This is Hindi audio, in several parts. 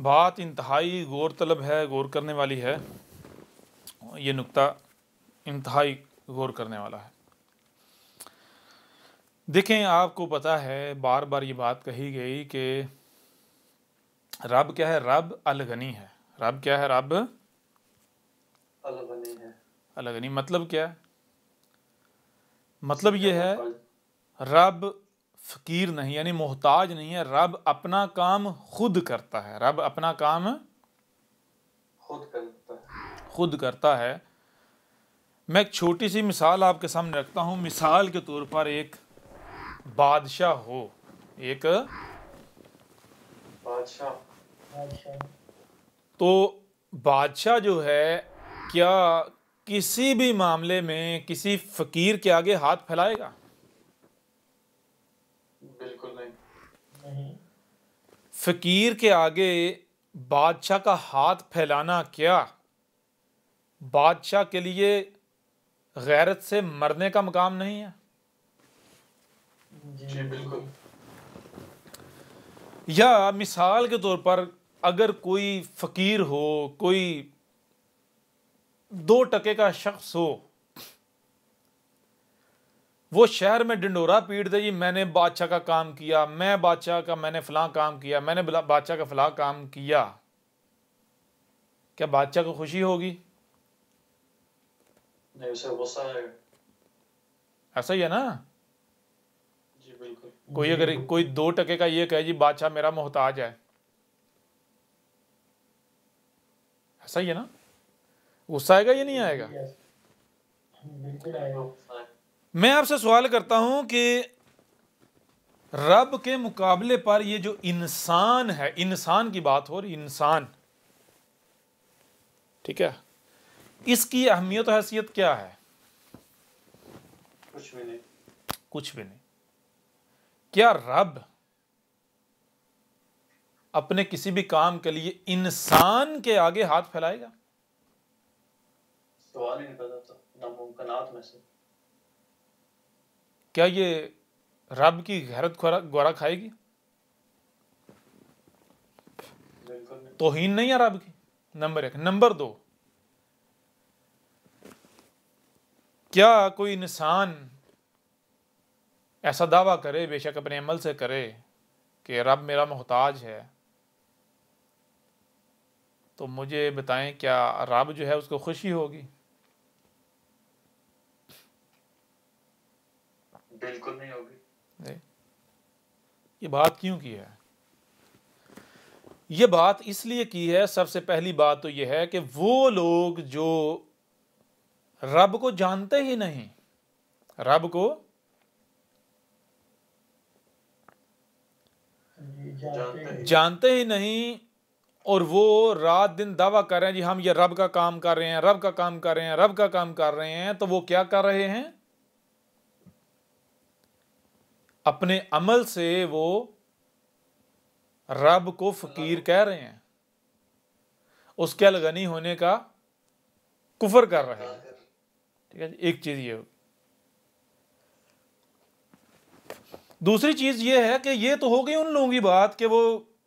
बात इंतहाई गौर तलब है, गौर करने वाली है। ये नुक्ता इंतहाई गौर करने वाला है। देखें, आपको पता है बार बार ये बात कही गई कि रब क्या है? रब अलगनी है। रब क्या है? रब अलगनी है। अलगनी मतलब क्या है? मतलब ये है रब फकीर नहीं, यानी मोहताज नहीं है। रब अपना काम खुद करता है। रब अपना काम खुद करता है। मैं एक छोटी सी मिसाल आपके सामने रखता हूँ। मिसाल के तौर पर एक बादशाह हो, एक बादशाह तो बादशाह जो है, क्या किसी भी मामले में किसी फकीर के आगे हाथ फैलाएगा? बिल्कुल नहीं। फकीर के आगे बादशाह का हाथ फैलाना क्या बादशाह के लिए गैरत से मरने का मकाम नहीं है? जी बिल्कुल। या मिसाल के तौर पर अगर कोई फकीर हो, कोई 2 टके का शख्स हो, वो शहर में डिंडोरा पीट दे, जी मैंने बादशाह का काम किया, मैं बादशाह का, मैंने फलां काम किया, मैंने बादशाह का फलां काम किया, क्या बादशाह को खुशी होगी? नहीं, उसे गुस्सा आएगा। ऐसा ही है ना? जी बिल्कुल। कोई अगर कोई 2 टके का ये कहे जी बादशाह मेरा मोहताज है, ऐसा ही है ना? गुस्सा आएगा या नहीं आएगा? बिल्कुल आएगा। मैं आपसे सवाल करता हूं कि रब के मुकाबले पर ये जो इंसान है, इंसान की बात हो रही, इंसान, ठीक है, इसकी अहमियत और हैसियत क्या है? कुछ भी नहीं। कुछ भी नहीं। क्या रब अपने किसी भी काम के लिए इंसान के आगे हाथ फैलाएगा? सवाल ही नहीं पैदा होता, नामुमकिनात में से। क्या ये रब की गैरत ग्वारा खाएगी? बिल्कुल नहीं। तौहीन नहीं है रब की, नंबर 1। नंबर 2, क्या कोई इंसान ऐसा दावा करे, बेशक अपने अमल से करे, कि रब मेरा मोहताज है, तो मुझे बताएं क्या रब जो है उसको खुशी होगी? बिल्कुल नहीं होगी। नहीं। ये बात क्यों की है? ये बात इसलिए की है, सबसे पहली बात तो यह है कि वो लोग जो रब को जानते ही नहीं, रब को जानते ही नहीं, और वो रात दिन दावा कर रहे हैं जी हम ये रब का काम कर रहे हैं, रब का काम कर रहे हैं, रब का काम कर रहे हैं, तो वो क्या कर रहे हैं? अपने अमल से वो रब को फकीर कह रहे हैं, उसके अलगनी होने का कुफर कर रहे हैं। ठीक है, एक चीज ये। दूसरी चीज ये है कि ये तो हो गई उन लोगों की बात कि वो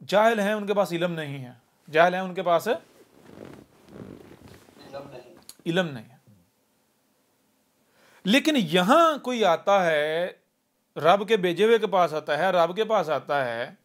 जाहिल हैं, उनके पास इल्म नहीं है, जाहिल हैं, उनके पास इल्म नहीं है। लेकिन यहां कोई आता है, रब के भेजे हुए के पास आता है, रब के पास आता है,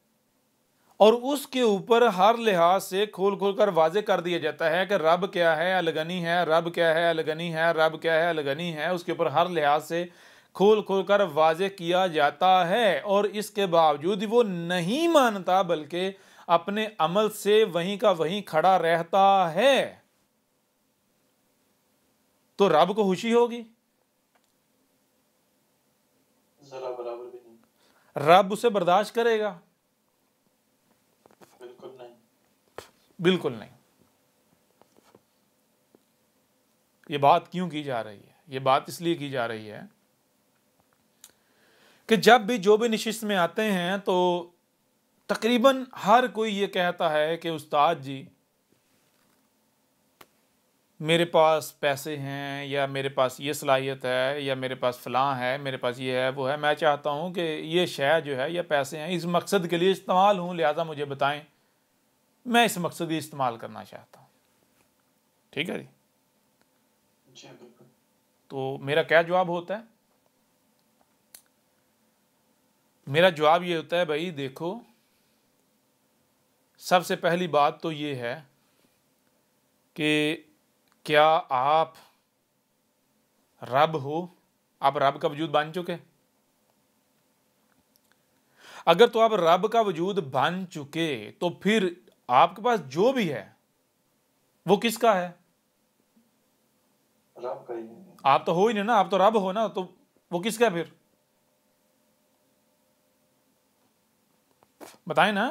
और उसके ऊपर हर लिहाज से खोल खोल कर वाजे कर दिया जाता है कि रब क्या है? अलगनी है। रब क्या है? अलगनी है। रब क्या है? अलगनी है। उसके ऊपर हर लिहाज से खोल खोल कर वाजे किया जाता है, और इसके बावजूद वो नहीं मानता, बल्कि अपने अमल से वहीं का वहीं खड़ा रहता है, तो रब को खुशी होगी? जरा बराबर भी नहीं। रब उसे बर्दाश्त करेगा? बिल्कुल नहीं। बिल्कुल नहीं। ये बात क्यों की जा रही है? ये बात इसलिए की जा रही है कि जब भी जो भी नशिस्त में आते हैं तो तकरीबन हर कोई ये कहता है कि उस्ताद जी मेरे पास पैसे हैं, या मेरे पास ये सलाहियत है, या मेरे पास फ़लाँ है, मेरे पास ये है वो है, मैं चाहता हूँ कि ये शय जो है या पैसे हैं इस मकसद के लिए इस्तेमाल हूँ, लिहाजा मुझे बताएं। मैं इस मकसद ही इस्तेमाल करना चाहता हूँ। ठीक है जी। जी बिल्कुल। तो मेरा क्या जवाब होता है? मेरा जवाब ये होता है, भाई देखो, सबसे पहली बात तो ये है कि क्या आप रब हो? आप रब का वजूद बन चुके? अगर तो आप रब का वजूद बन चुके तो फिर आपके पास जो भी है वो किसका है? रब का ही है। आप तो हो ही नहीं ना, आप तो रब हो ना, तो वो किसका है फिर? बताएं ना।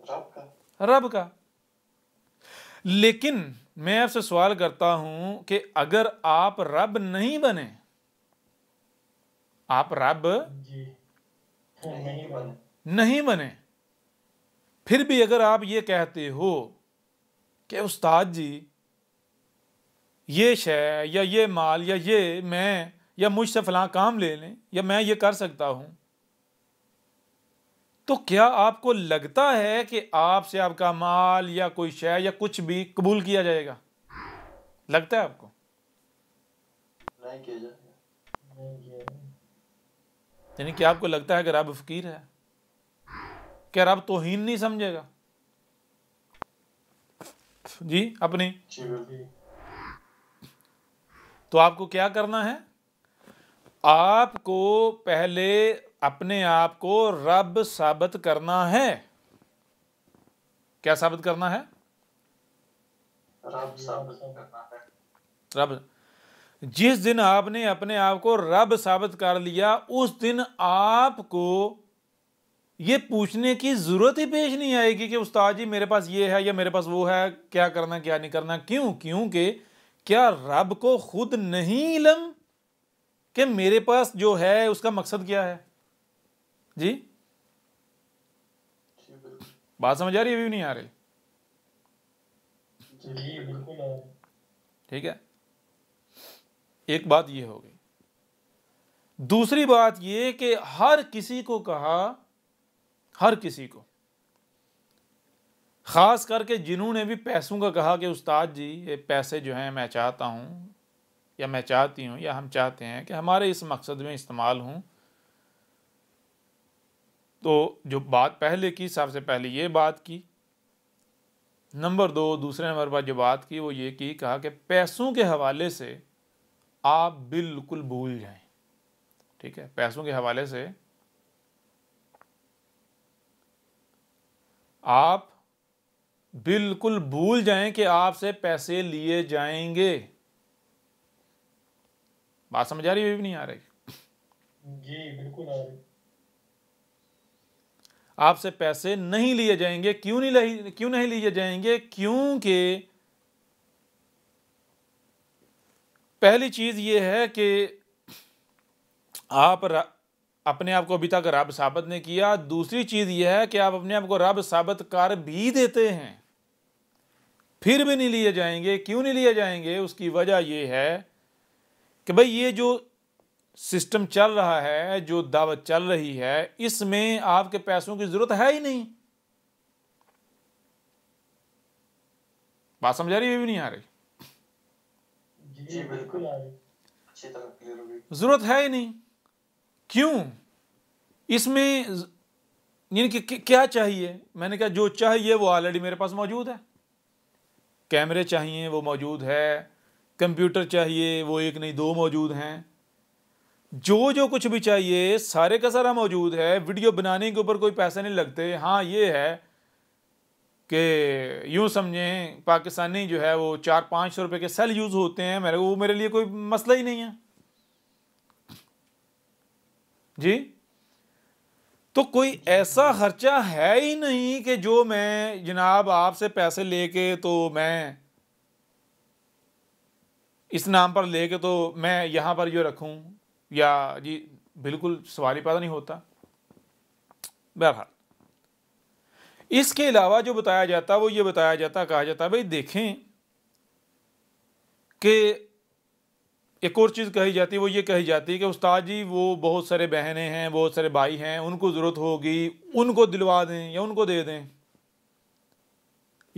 रब का। रब का। लेकिन मैं आपसे सवाल करता हूं कि अगर आप रब नहीं बने, आप रब जी नहीं बने। नहीं बने, फिर भी अगर आप ये कहते हो कि उस्ताद जी ये शय या ये माल या ये मैं या मुझसे फलां काम ले लें या मैं ये कर सकता हूं, तो क्या आपको लगता है कि आपसे आपका माल या कोई शय या कुछ भी कबूल किया जाएगा? लगता है आपको? नहीं किया जाएगा। नहीं किया जाएगा। यानी कि आपको लगता है कि रब फकीर है? क्या रब तौहीन नहीं समझेगा जी अपनी? जी बिल्कुल। तो आपको क्या करना है? आपको पहले अपने आप को रब साबित करना है। क्या साबित करना है? रब साबित करना है। रब। जिस दिन आपने अपने आप को रब साबित कर लिया, उस दिन आपको ये पूछने की जरूरत ही पेश नहीं आएगी कि उस्ताद जी मेरे पास ये है या मेरे पास वो है, क्या करना क्या नहीं करना। क्यों? क्योंकि क्या रब को खुद नहीं इल्म कि मेरे पास जो है उसका मकसद क्या है? जी जी बिल्कुल। बात समझ आ रही है? भी नहीं आ रही? जी बिल्कुल। ठीक है, एक बात ये हो गई। दूसरी बात ये कि हर किसी को कहा, हर किसी को, खास करके जिन्होंने भी पैसों का कहा कि उस्ताद जी ये पैसे जो हैं मैं चाहता हूं या मैं चाहती हूं या हम चाहते हैं कि हमारे इस मकसद में इस्तेमाल हों, तो जो बात पहले की, सबसे पहले ये बात की। नंबर 2, दूसरे नंबर पर जो बात की वो ये की, कहा कि पैसों के हवाले से आप बिल्कुल भूल जाएं। ठीक है, पैसों के हवाले से आप बिल्कुल भूल जाएं कि आपसे पैसे लिए जाएंगे। बात समझ आ रही है भी नहीं आ रही? जी बिल्कुल आ रही। आपसे पैसे नहीं लिए जाएंगे। क्यों नहीं लिए जाएंगे? क्योंकि पहली चीज ये है कि आप अपने आप को अभी तक रब साबित नहीं किया। दूसरी चीज यह है कि आप अपने आप को रब साबित कर भी देते हैं, फिर भी नहीं लिए जाएंगे। क्यों नहीं लिए जाएंगे? उसकी वजह यह है कि भाई ये जो सिस्टम चल रहा है, जो दावत चल रही है, इसमें आपके पैसों की जरूरत है ही नहीं। बात समझ आ रही है भी नहीं आ रही? जी बिल्कुल आ रही। अच्छी तरह क्लियर हो गई। जरूरत है ही नहीं। क्यों? इसमें यानी कि क्या चाहिए? मैंने कहा जो चाहिए वो ऑलरेडी मेरे पास मौजूद है। कैमरे चाहिए वो मौजूद है, कंप्यूटर चाहिए वो एक नहीं दो मौजूद हैं, जो जो कुछ भी चाहिए सारे का सारा मौजूद है। वीडियो बनाने के ऊपर कोई पैसे नहीं लगते। हाँ ये है कि यूं समझें पाकिस्तानी जो है वो 400-500 रुपए के सेल यूज होते हैं, मेरे लिए कोई मसला ही नहीं है जी। तो कोई ऐसा खर्चा है ही नहीं कि जो मैं जनाब आपसे पैसे लेके तो मैं इस नाम पर लेके तो मैं यहां पर जो रखूं, या जी बिल्कुल सवाल ही पैदा नहीं होता। बहरहाल इसके अलावा जो बताया जाता वो ये बताया जाता, कहा जाता भाई देखें कि एक और चीज़ कही जाती है, वो ये कही जाती है कि उस्ताद जी वो बहुत सारे बहनें हैं, बहुत सारे भाई हैं, उनको ज़रूरत होगी, उनको दिलवा दें या उनको दे दें।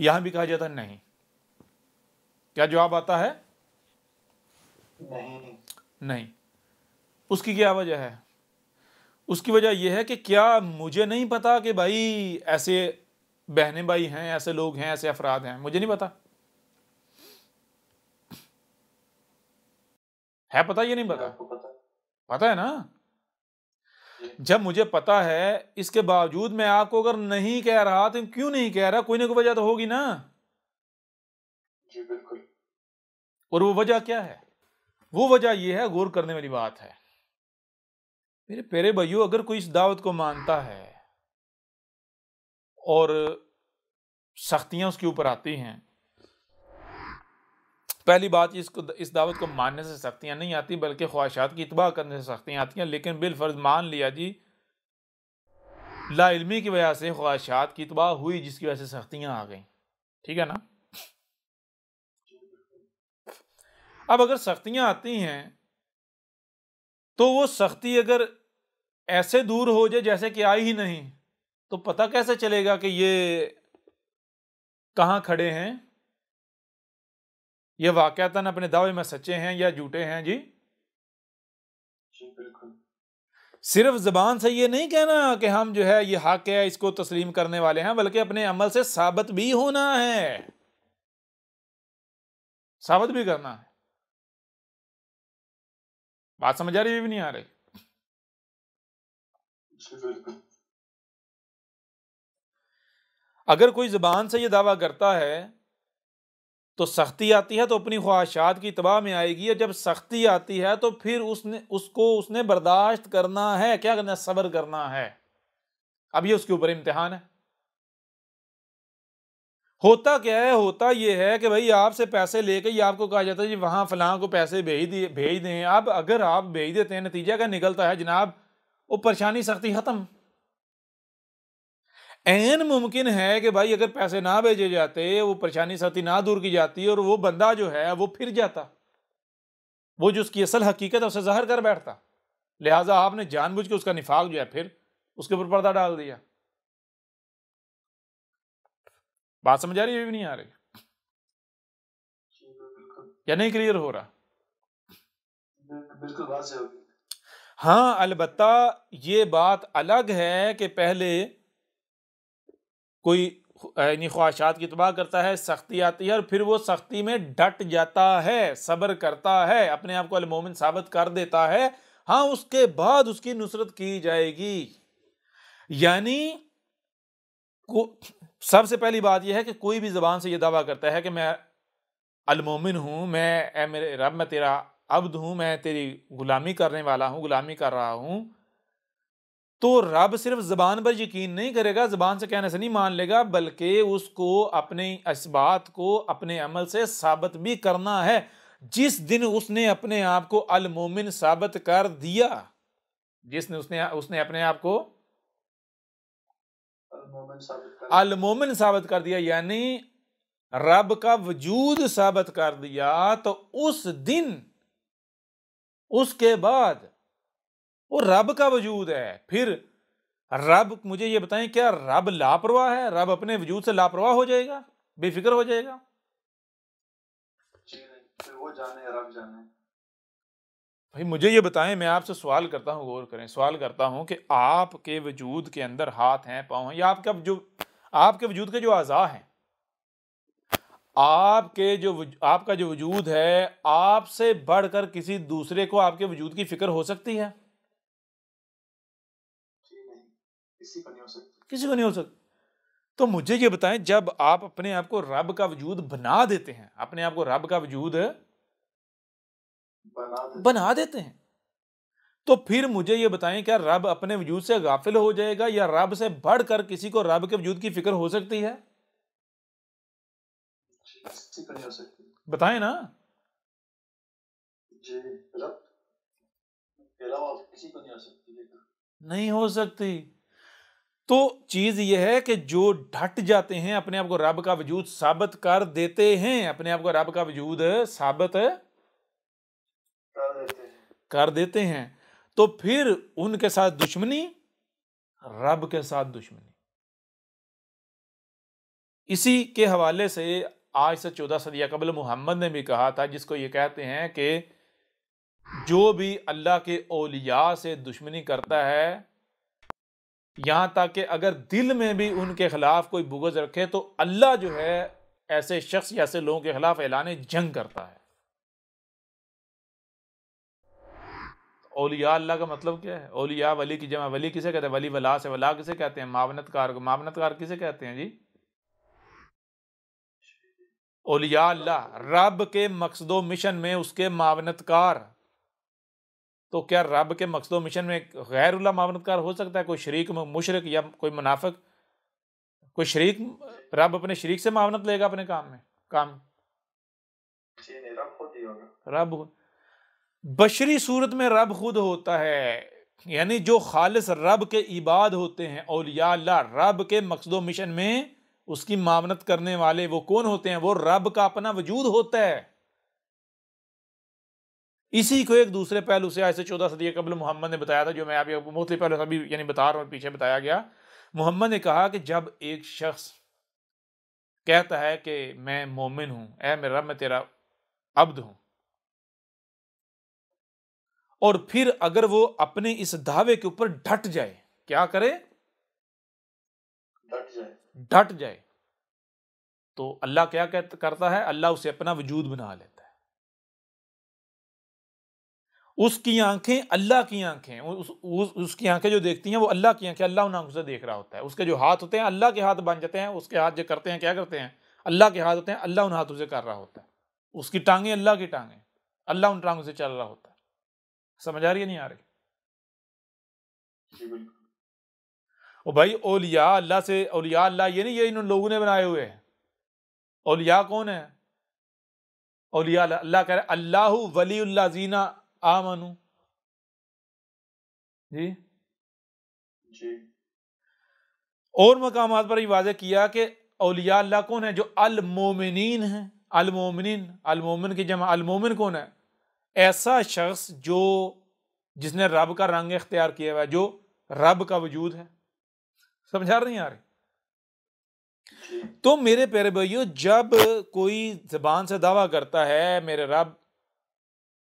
यहां भी कहा जाता है नहीं। क्या जवाब आता है? नहीं। नहीं। उसकी क्या वजह है? उसकी वजह यह है कि क्या मुझे नहीं पता कि भाई ऐसे बहने भाई हैं, ऐसे लोग हैं, ऐसे अफराद हैं? मुझे नहीं पता है। पता ये नहीं ये पता? आपको पता है? पता है ना। जी जब मुझे पता है, इसके बावजूद मैं आपको अगर नहीं कह रहा तो क्यों नहीं कह रहा? कोई ना कोई वजह तो होगी ना। जी बिल्कुल। और वो वजह क्या है? वो वजह यह है, गौर करने वाली बात है मेरे प्यारे भाइयों। अगर कोई इस दावत को मानता है और सख्तियां उसके ऊपर आती हैं, पहली बात, इसको इस दावत को मानने से सख्तियां नहीं आती, बल्कि ख्वाहिशात की इत्बा करने से सख्तियां आती हैं। लेकिन बिलफर्ज मान लिया जी, लाइल्मी की वजह से ख्वाहिशात की इत्बा हुई, जिसकी वजह से सख्तियां आ गई। ठीक है ना। अब अगर सख्तियां आती हैं तो वो सख्ती अगर ऐसे दूर हो जाए जैसे कि आई ही नहीं, तो पता कैसे चलेगा कि ये कहां खड़े हैं, ये वाकयातन अपने दावे में सच्चे हैं या झूठे हैं? जी जी बिल्कुल। सिर्फ जबान से ये नहीं कहना कि हम जो है ये हक है, इसको तस्लीम करने वाले हैं, बल्कि अपने अमल से साबित भी होना है, साबित भी करना है। बात समझ आ रही है भी नहीं आ रही? जी बिल्कुल। अगर कोई जबान से ये दावा करता है तो सख्ती आती है तो अपनी ख्वाहिशात की तबाह में आएगी, और जब सख्ती आती है तो फिर उसने बर्दाश्त करना है। क्या करना है? सब्र करना है। अब ये उसके ऊपर इम्तिहान है। होता क्या है? होता ये है कि भाई आपसे पैसे लेके ये आपको कहा जाता है जी वहां फलां को पैसे भेज दें। अब अगर आप भेज देते हैं, नतीजा क्या निकलता है जनाब? वो परेशानी सख्ती खत्म। ऐन मुमकिन है कि भाई अगर पैसे ना भेजे जाते, वो परेशानी सख्ती ना दूर की जाती, और वो बंदा जो है वो फिर जाता, वो जो उसकी असल हकीकत है उसे ज़ाहिर कर बैठता। लिहाजा आपने जानबूझ के उसका निफाक जो है फिर उसके ऊपर पर्दा डाल दिया। बात समझ आ रही है भी नहीं आ रही? जी बिल्कुल। या नहीं क्लियर हो रहा? बिल्कुल बात से होगी। हाँ, अलबत्ता ये बात अलग है कि पहले कोई यानी ख्वाहिशात की तबाह करता है, सख्ती आती है और फिर वो सख्ती में डट जाता है, सब्र करता है, अपने आप को अल मोमिन साबित कर देता है। हाँ, उसके बाद उसकी नुसरत की जाएगी। यानी सबसे पहली बात यह है कि कोई भी जबान से यह दावा करता है कि मैं अल मोमिन हूं, मैं ए मेरे रब, मैं तेरा अब्द हूं, मैं तेरी गुलामी करने वाला हूं, गुलामी कर रहा हूं, तो रब सिर्फ जबान पर यकीन नहीं करेगा, जबान से कहने से नहीं मान लेगा, बल्कि उसको अपने इस बात को अपने अमल से साबित भी करना है। जिस दिन उसने अपने आप को अल मोमिन साबित कर दिया, जिसने उसने उसने अपने आप को अल मोमिन साबित कर दिया, यानी रब का वजूद साबित कर दिया, तो उस दिन, उसके बाद वो रब का वजूद है। फिर रब, मुझे ये बताएं, क्या रब लापरवाह है? रब अपने वजूद से लापरवाह हो जाएगा, बेफिक्र हो जाएगा? जी नहीं, फिर वो जाने रब जाने। भाई मुझे ये बताएं, मैं आपसे सवाल करता हूं, गौर करें, सवाल करता हूं कि आपके वजूद के अंदर हाथ हैं, पांव हैं, या आपके वजूद के जो आज़ा हैं, आपका जो वजूद है, आपसे बढ़कर किसी दूसरे को आपके वजूद की फिक्र हो सकती है? जी नहीं, किसी को नहीं हो सकती। किसी को नहीं हो सकती। तो मुझे ये बताएं, जब आप अपने आप को रब का वजूद बना देते हैं, अपने आप को रब का वजूद बना देते हैं, तो फिर मुझे ये बताएं, क्या रब अपने वजूद से गाफिल हो जाएगा, या रब से बढ़कर किसी को रब के वजूद की फिक्र हो सकती है? किसी को नहीं हो सकती। बताएं ना। जी, रब के अलावा किसी को नहीं हो सकती। नहीं हो सकती। तो चीज यह है कि जो ढट जाते हैं, अपने आप को रब का वजूद साबित कर देते हैं, अपने आप को रब का वजूद साबित कर देते हैं, तो फिर उनके साथ दुश्मनी, रब के साथ दुश्मनी। इसी के हवाले से आज से 14 सदिया कबल मोहम्मद ने भी कहा था, जिसको ये कहते हैं कि जो भी अल्लाह के औलिया से दुश्मनी करता है, यहां तक कि अगर दिल में भी उनके खिलाफ कोई बुग़्ज़ रखे, तो अल्लाह जो है ऐसे शख्स या ऐसे लोगों के खिलाफ ऐलान जंग करता है। औलिया अल्लाह का मतलब क्या है? औलिया वली की जमा, वली किसे कहते हैं? वली वला से, वला किसे कहते हैं? मावनतकार को। मावनतकार किसे कहते हैं जी? औलिया अल्लाह, रब के मकसदो मिशन में उसके मावनतकार। तो क्या रब के मकसदो मिशन में गैरुल्लाह मावनतकार हो सकता है? कोई शरीक मुशरिक या कोई मुनाफिक, कोई शरीक, रब अपने शरीक से मावनत लेगा अपने काम में? काम रब खुद ही होगा। रब बशरी सूरत में रब खुद होता है, यानी जो खालिस रब के इबाद होते हैं, औलिया अल्लाह, रब के मकसदो मिशन में उसकी मावनत करने वाले वो कौन होते हैं? वो रब का अपना वजूद होता है। इसी को एक दूसरे पहलू से ऐसे 14 सदी कबल मोहम्मद ने बताया था, जो मैं अभी मोहतली पहलू अभी यानी बता रहा हूँ, पीछे बताया गया। मोहम्मद ने कहा कि जब एक शख्स कहता है कि मैं मोमिन हूं, ऐ मेरे रब, मैं तेरा अब्द हूं, और फिर अगर वो अपने इस दावे के ऊपर डट जाए, क्या करे? डट जाए, तो अल्लाह क्या करता है? अल्लाह उसे अपना वजूद बना लेता है। उसकी आंखें अल्लाह की आंखें, उसकी आंखें जो देखती हैं वो अल्लाह की आंखें, अल्लाह उन आंखों से देख रहा होता है। उसके जो हाथ होते हैं अल्लाह के हाथ बन जाते हैं, उसके हाथ जो करते हैं क्या करते हैं? अल्लाह के हाथ होते हैं, अल्लाह उन हाथों से कर रहा होता है। उसकी टांगें अल्लाह की टांगें, अल्लाह उन टांगों से चल रहा होता है। समझ आ रही है नहीं आ रही? ओ भाई, औलिया अल्लाह से, औलिया अल्लाह ये नहीं ये इन लोगों ने बनाए हुए हैं। औलिया कौन है? औलिया अल्लाह कह रहे अल्लाहु वलीउल्लाज़ीना आमनू। जी जी। और मकामात पर ये वाज़ेह किया कि औलिया अल्लाह कौन है? जो अल मोमिनीन है। अल मोमिनीन, अल मोमिन की जमा, अल मोमिन कौन है? ऐसा शख्स जो जिसने रब का रंग इख्तियार किया हुआ है, जो रब का वजूद है। समझा नहीं आ रही? तो मेरे प्यारे भाइयों, जब कोई ज़बान से दावा करता है मेरे रब,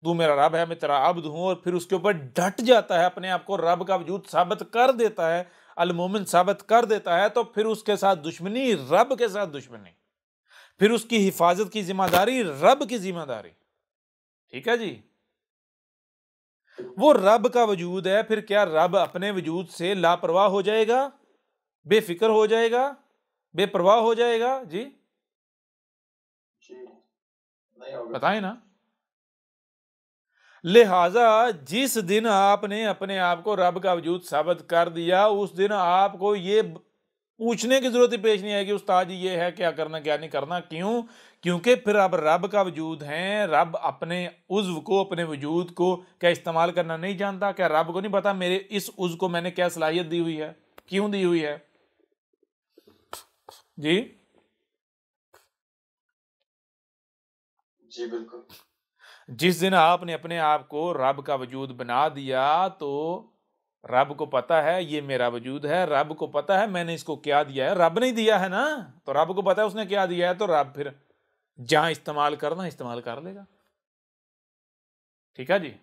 तू मेरा रब है, मैं तेरा अब्द हूं, और फिर उसके ऊपर डट जाता है, अपने आप को रब का वजूद साबित कर देता है, अल मोमिन साबित कर देता है, तो फिर उसके साथ दुश्मनी, रब के साथ दुश्मनी, फिर उसकी हिफाजत की जिम्मेदारी रब की जिम्मेदारी। ठीक है जी? वो रब का वजूद है, फिर क्या रब अपने वजूद से लापरवाह हो जाएगा, बेफिक्र हो जाएगा, बेपरवाह हो जाएगा? जी नहीं होगा। बताएं ना। लिहाजा जिस दिन आपने अपने आप को रब का वजूद साबित कर दिया, उस दिन आपको ये पूछने की जरूरत ही पेश नहीं आएगी उस्ताद जी ये है क्या करना क्या नहीं करना। क्यों? क्योंकि फिर अब रब का वजूद है, रब अपने उज़्व को, अपने वजूद को क्या इस्तेमाल करना नहीं जानता? क्या रब को नहीं पता मेरे इस उज़्व को मैंने क्या सलाहियत दी हुई है, क्यों दी हुई है? जी जी बिल्कुल। जिस दिन आपने अपने आप को रब का वजूद बना दिया, तो रब को पता है ये मेरा वजूद है, रब को पता है मैंने इसको क्या दिया है। रब नहीं दिया है ना, तो रब को पता है उसने क्या दिया है, तो रब फिर जहां इस्तेमाल करना इस्तेमाल कर लेगा। ठीक है जी?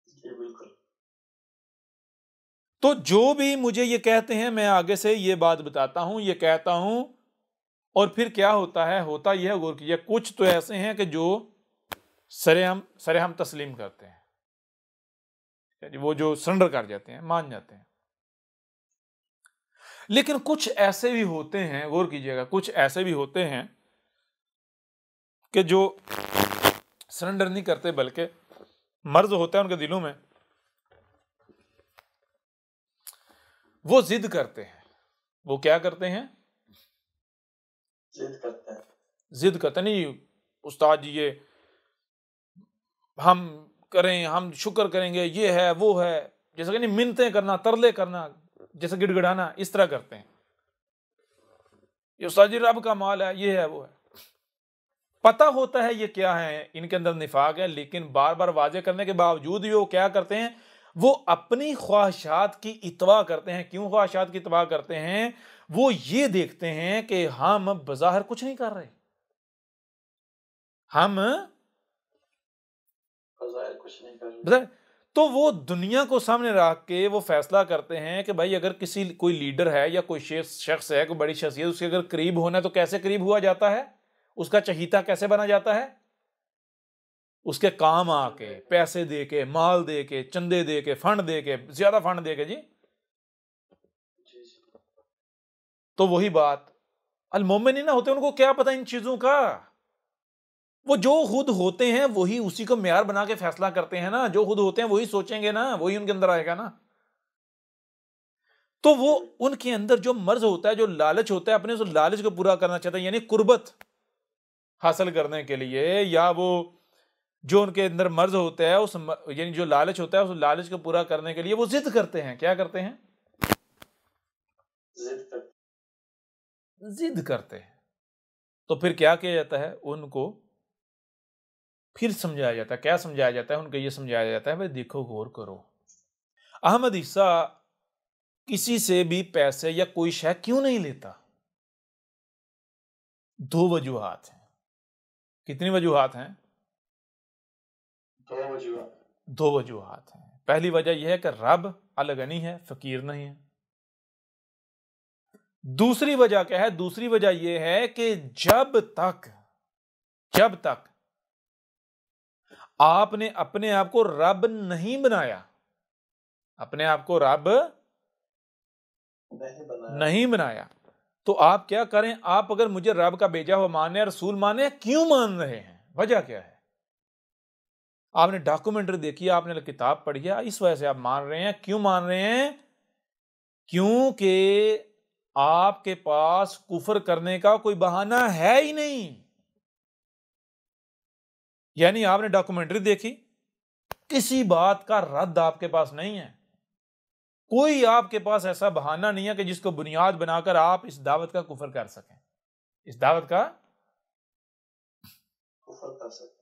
जी बिल्कुल। तो जो भी मुझे ये कहते हैं, मैं आगे से ये बात बताता हूं, ये कहता हूं, और फिर क्या होता है? होता यह है, गौर कीजिए, कुछ तो ऐसे हैं कि जो सरेहम तस्लीम करते हैं, वो जो सरेंडर कर जाते हैं, मान जाते हैं। लेकिन कुछ ऐसे भी होते हैं, गौर कीजिएगा, कुछ ऐसे भी होते हैं कि जो सरेंडर नहीं करते, बल्कि मर्ज होता है उनके दिलों में, वो जिद करते हैं। वो क्या करते हैं? जिद करते हैं। जिद करते नहीं उस्ताद जी ये हम करें, हम शुक्र करेंगे, ये है वो है, जैसे कि नहीं मिन्नतें करना, तरले करना, जैसे गिड़गिड़ाना, इस तरह करते हैं। ये उस्ताद जी रब का माल है, ये है वो है। पता होता है ये क्या है, इनके अंदर निफाक है, लेकिन बार बार वाजे करने के बावजूद भी वो क्या करते हैं? वो अपनी ख्वाहिशात की इत्वा करते हैं। क्यों ख्वाहिशात की इत्वा करते हैं? वो ये देखते हैं कि हम बज़ाहिर कुछ नहीं कर रहे, हम बज़ाहिर कुछ नहीं कर रहे। बज़ाहिर, तो वो दुनिया को सामने रख के वो फैसला करते हैं कि भाई अगर किसी कोई लीडर है या कोई शख्स है, कोई बड़ी शख्सियत, उसके अगर करीब होना है तो कैसे करीब हुआ जाता है, उसका चहीता कैसे बना जाता है, उसके काम आके, पैसे दे के, माल दे के, चंदे दे के, फंड दे के, ज्यादा फंड दे के जी। तो वही बात, अल मोमिनीन होते हैं, उनको क्या पता इन चीजों का, वो जो खुद होते हैं वही उसी को म्यार बना के फैसला करते हैं ना, जो खुद होते हैं वही सोचेंगे ना, वही उनके अंदर आएगा ना। तो वो उनके अंदर जो मर्ज होता है, जो लालच होता है, अपने उस लालच को पूरा करना चाहते हैं, यानी कुर्बत हासिल करने के लिए, या वो जो उनके अंदर मर्ज होता है उस यानी जो लालच होता है उस लालच को पूरा करने के लिए वो जिद करते हैं। क्या करते हैं? जिद करते हैं। तो फिर क्या किया जाता है? उनको फिर समझाया जाता है। क्या समझाया जाता है? उनको ये समझाया जाता है भाई देखो, गौर करो, अहमद ईसा किसी से भी पैसे या कोई शय क्यों नहीं लेता? दो वजूहात हैं। कितनी वजूहात हैं? दो वजूहात हैं। पहली वजह यह है कि रब अलगनी है, फकीर नहीं है। दूसरी वजह क्या है? दूसरी वजह यह है कि जब तक आपने अपने आप को रब नहीं बनाया, अपने आप को रब नहीं बनाया, तो आप क्या करें? आप अगर मुझे रब का भेजा हुआ माने, रसूल माने, क्यों मान रहे हैं? वजह क्या है? आपने डॉक्यूमेंट्री देखी, आपने किताब पढ़ी है, इस वजह से आप मान रहे हैं। क्यों मान रहे हैं? क्योंकि आपके पास कुफर करने का कोई बहाना है ही नहीं। यानी आपने डॉक्यूमेंट्री देखी, किसी बात का रद्द आपके पास नहीं है, कोई आपके पास ऐसा बहाना नहीं है कि जिसको बुनियाद बनाकर आप इस दावत का कुफर कर सकें, इस दावत का कुफर कर सकें।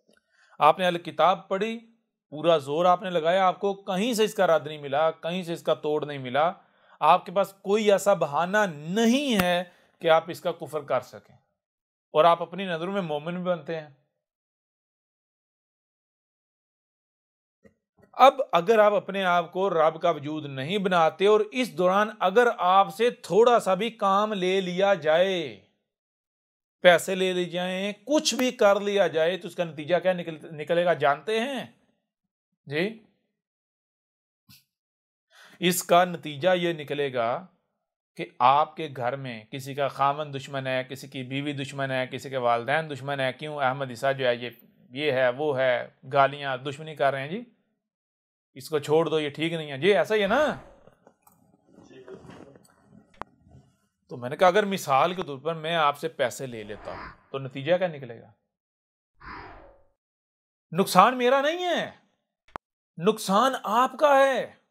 आपने अल किताब पढ़ी, पूरा जोर आपने लगाया, आपको कहीं से इसका रद्द नहीं मिला, कहीं से इसका तोड़ नहीं मिला, आपके पास कोई ऐसा बहाना नहीं है कि आप इसका कुफर कर सकें, और आप अपनी नजरों में मोमिन भी बनते हैं। अब अगर आप अपने आप को रब का वजूद नहीं बनाते और इस दौरान अगर आपसे थोड़ा सा भी काम ले लिया जाए, पैसे ले लिए जाएं, कुछ भी कर लिया जाए, तो उसका नतीजा क्या निकलेगा जानते हैं जी? इसका नतीजा यह निकलेगा कि आपके घर में किसी का खामन दुश्मन है, किसी की बीवी दुश्मन है, किसी के वालिदैन दुश्मन है। क्यों? अहमद ईसा जो है ये है, वो है, गालियां, दुश्मनी कर रहे हैं जी, इसको छोड़ दो, ये ठीक नहीं है जी, ऐसा ही है ना। तो मैंने कहा अगर मिसाल के तौर पर मैं आपसे पैसे ले लेता हूं तो नतीजा क्या निकलेगा? नुकसान मेरा नहीं है, नुकसान आपका है।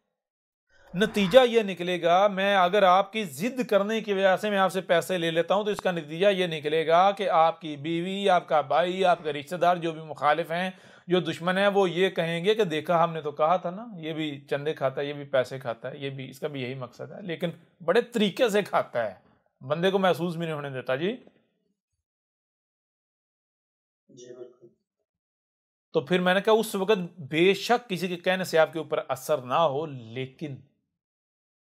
नतीजा यह निकलेगा, मैं अगर आपकी जिद करने की वजह से मैं आपसे पैसे ले लेता हूं तो इसका नतीजा यह निकलेगा कि आपकी बीवी, आपका भाई, आपके रिश्तेदार जो भी मुखालिफ हैं, जो दुश्मन है, वो ये कहेंगे कि देखा हमने तो कहा था ना, ये भी चंदे खाता है, ये भी पैसे खाता है, ये भी, इसका भी यही मकसद है, लेकिन बड़े तरीके से खाता है, बंदे को महसूस भी नहीं होने देता जी। बिल्कुल। तो फिर मैंने कहा उस वक्त बेशक किसी के कहने से आपके ऊपर असर ना हो, लेकिन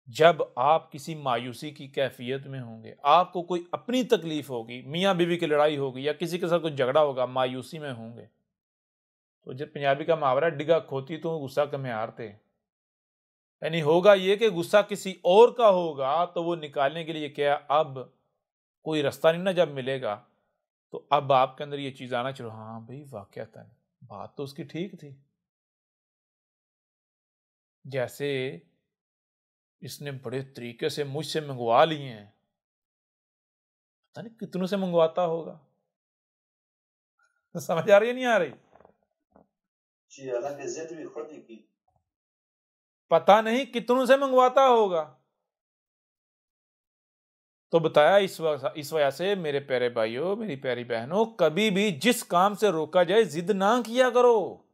जब आप किसी मायूसी की कैफियत में होंगे, आपको कोई अपनी तकलीफ होगी, मियाँ बीवी की लड़ाई होगी या किसी के साथ कोई झगड़ा होगा, मायूसी में होंगे, तो जब पंजाबी का मुहावरा डिगा खोती तो गुस्सा कमें हारते, यानी होगा ये कि गुस्सा किसी और का होगा तो वो निकालने के लिए क्या, अब कोई रास्ता नहीं ना जब मिलेगा, तो अब आपके अंदर ये चीज आना चाहिए, हाँ भाई वाकयातन बात तो उसकी ठीक थी, जैसे इसने बड़े तरीके से मुझसे मंगवा लिए हैं, पता नहीं कितनों से मंगवाता होगा। समझ आ रही है नहीं आ रही? पता नहीं कितनों से मंगवाता होगा। तो बताया इस वजह से मेरे प्यारे भाइयों, मेरी प्यारी बहनों, कभी भी जिस काम से रोका जाए जिद ना किया करो,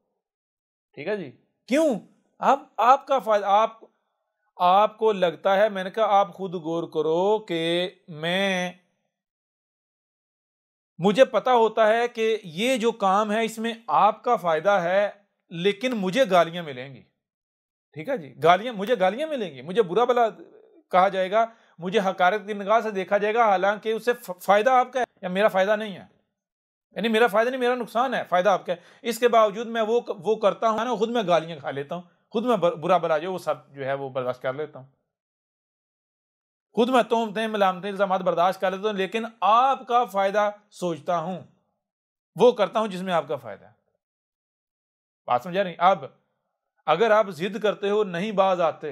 ठीक है जी। क्यों? अब आपका फायदा, आपको लगता है, मैंने कहा आप खुद गौर करो कि मुझे पता होता है कि ये जो काम है इसमें आपका फायदा है, लेकिन मुझे गालियां मिलेंगी। ठीक है जी, मुझे गालियां मिलेंगी, मुझे बुरा भला कहा जाएगा, मुझे हकारत की निगाह से देखा जाएगा, हालांकि उससे फायदा आपका है या मेरा फायदा नहीं है, यानी मेरा फायदा नहीं, मेरा नुकसान है, फायदा आपका है। इसके बावजूद मैं वो करता हूं ना, खुद मैं गालियां खा लेता हूं, खुद मैं बुरा भला जो वो सब जो है वो बर्दाश्त कर लेता हूं, खुद मैं तोहमतें मलामतें इल्जामात बर्दाश्त कर लेता हूं, लेकिन आपका फायदा सोचता हूं, वो करता हूं जिसमें आपका फायदा है। बात समझा नहीं? अब अगर आप जिद करते हो, नहीं बाज आते,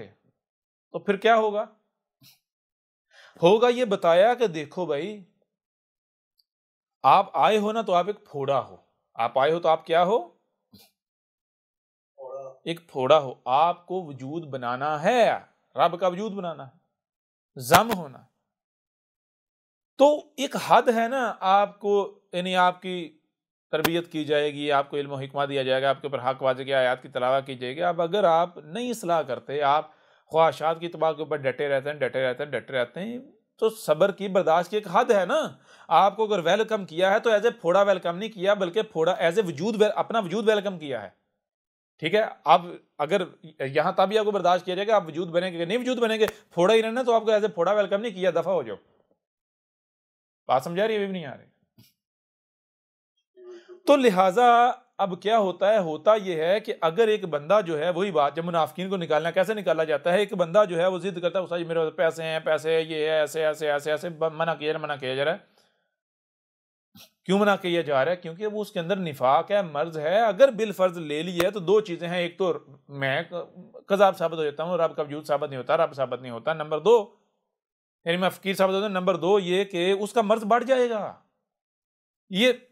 तो फिर क्या होगा? ये बताया कि देखो भाई, आप आए हो ना तो आप एक फोड़ा हो, आप आए हो तो आप क्या हो? एक फोड़ा हो। आपको वजूद बनाना है, रब का वजूद बनाना है, जम होना। तो एक हद है ना, आपको यानी आपकी तरबियत की जाएगी, आपको इल्म हिकमा दिया जाएगा, आपके ऊपर हक वाजे की आयत की तलावा की जाएगी। अब अगर आप नहीं इसलाह करते, आप ख्वाहिशात की तबाह के ऊपर डटे रहते हैं, तो सब्र की, बर्दाश्त की एक हद है ना। आपको अगर वेलकम किया है तो एज ए फोड़ा वेलकम नहीं किया, बल्कि फोड़ा एज ए वजूद, अपना वजूद वेलकम किया है। ठीक है, अब अगर यहां तभी आपको बर्दाश्त किया जाएगा, आप वजूद बनेंगे, नहीं वजूद बनेंगे, फोड़ा ही रहना, तो आपको एज ए फोड़ा वेलकम नहीं किया, दफा हो जाओ। बात समझा रही है? अभी भी नहीं आ रही? तो लिहाजा अब क्या होता है, होता यह है कि अगर एक बंदा जो है, वही बात, जब मुनाफिकीन को निकालना कैसे निकाला जाता है, एक बंदा जो है वो जिद करता है, उस्ताद जी मेरे पैसे हैं, पैसे ये है, ऐसे ऐसे ऐसे ऐसे मना किया जा रहा है। क्यों मना किया जा रहा है? क्योंकि वो उसके अंदर निफाक है, मर्ज है। अगर बिल फर्ज ले लिया तो दो चीजें हैं, एक तो मैं कजाब साबित हो जाता हूँ, रब का वजूद साबित नहीं होता, रब साबित नहीं होता। नंबर दो, यानी मैं फकीर साबित होता हूँ। नंबर दो ये कि उसका मर्ज बढ़ जाएगा, ये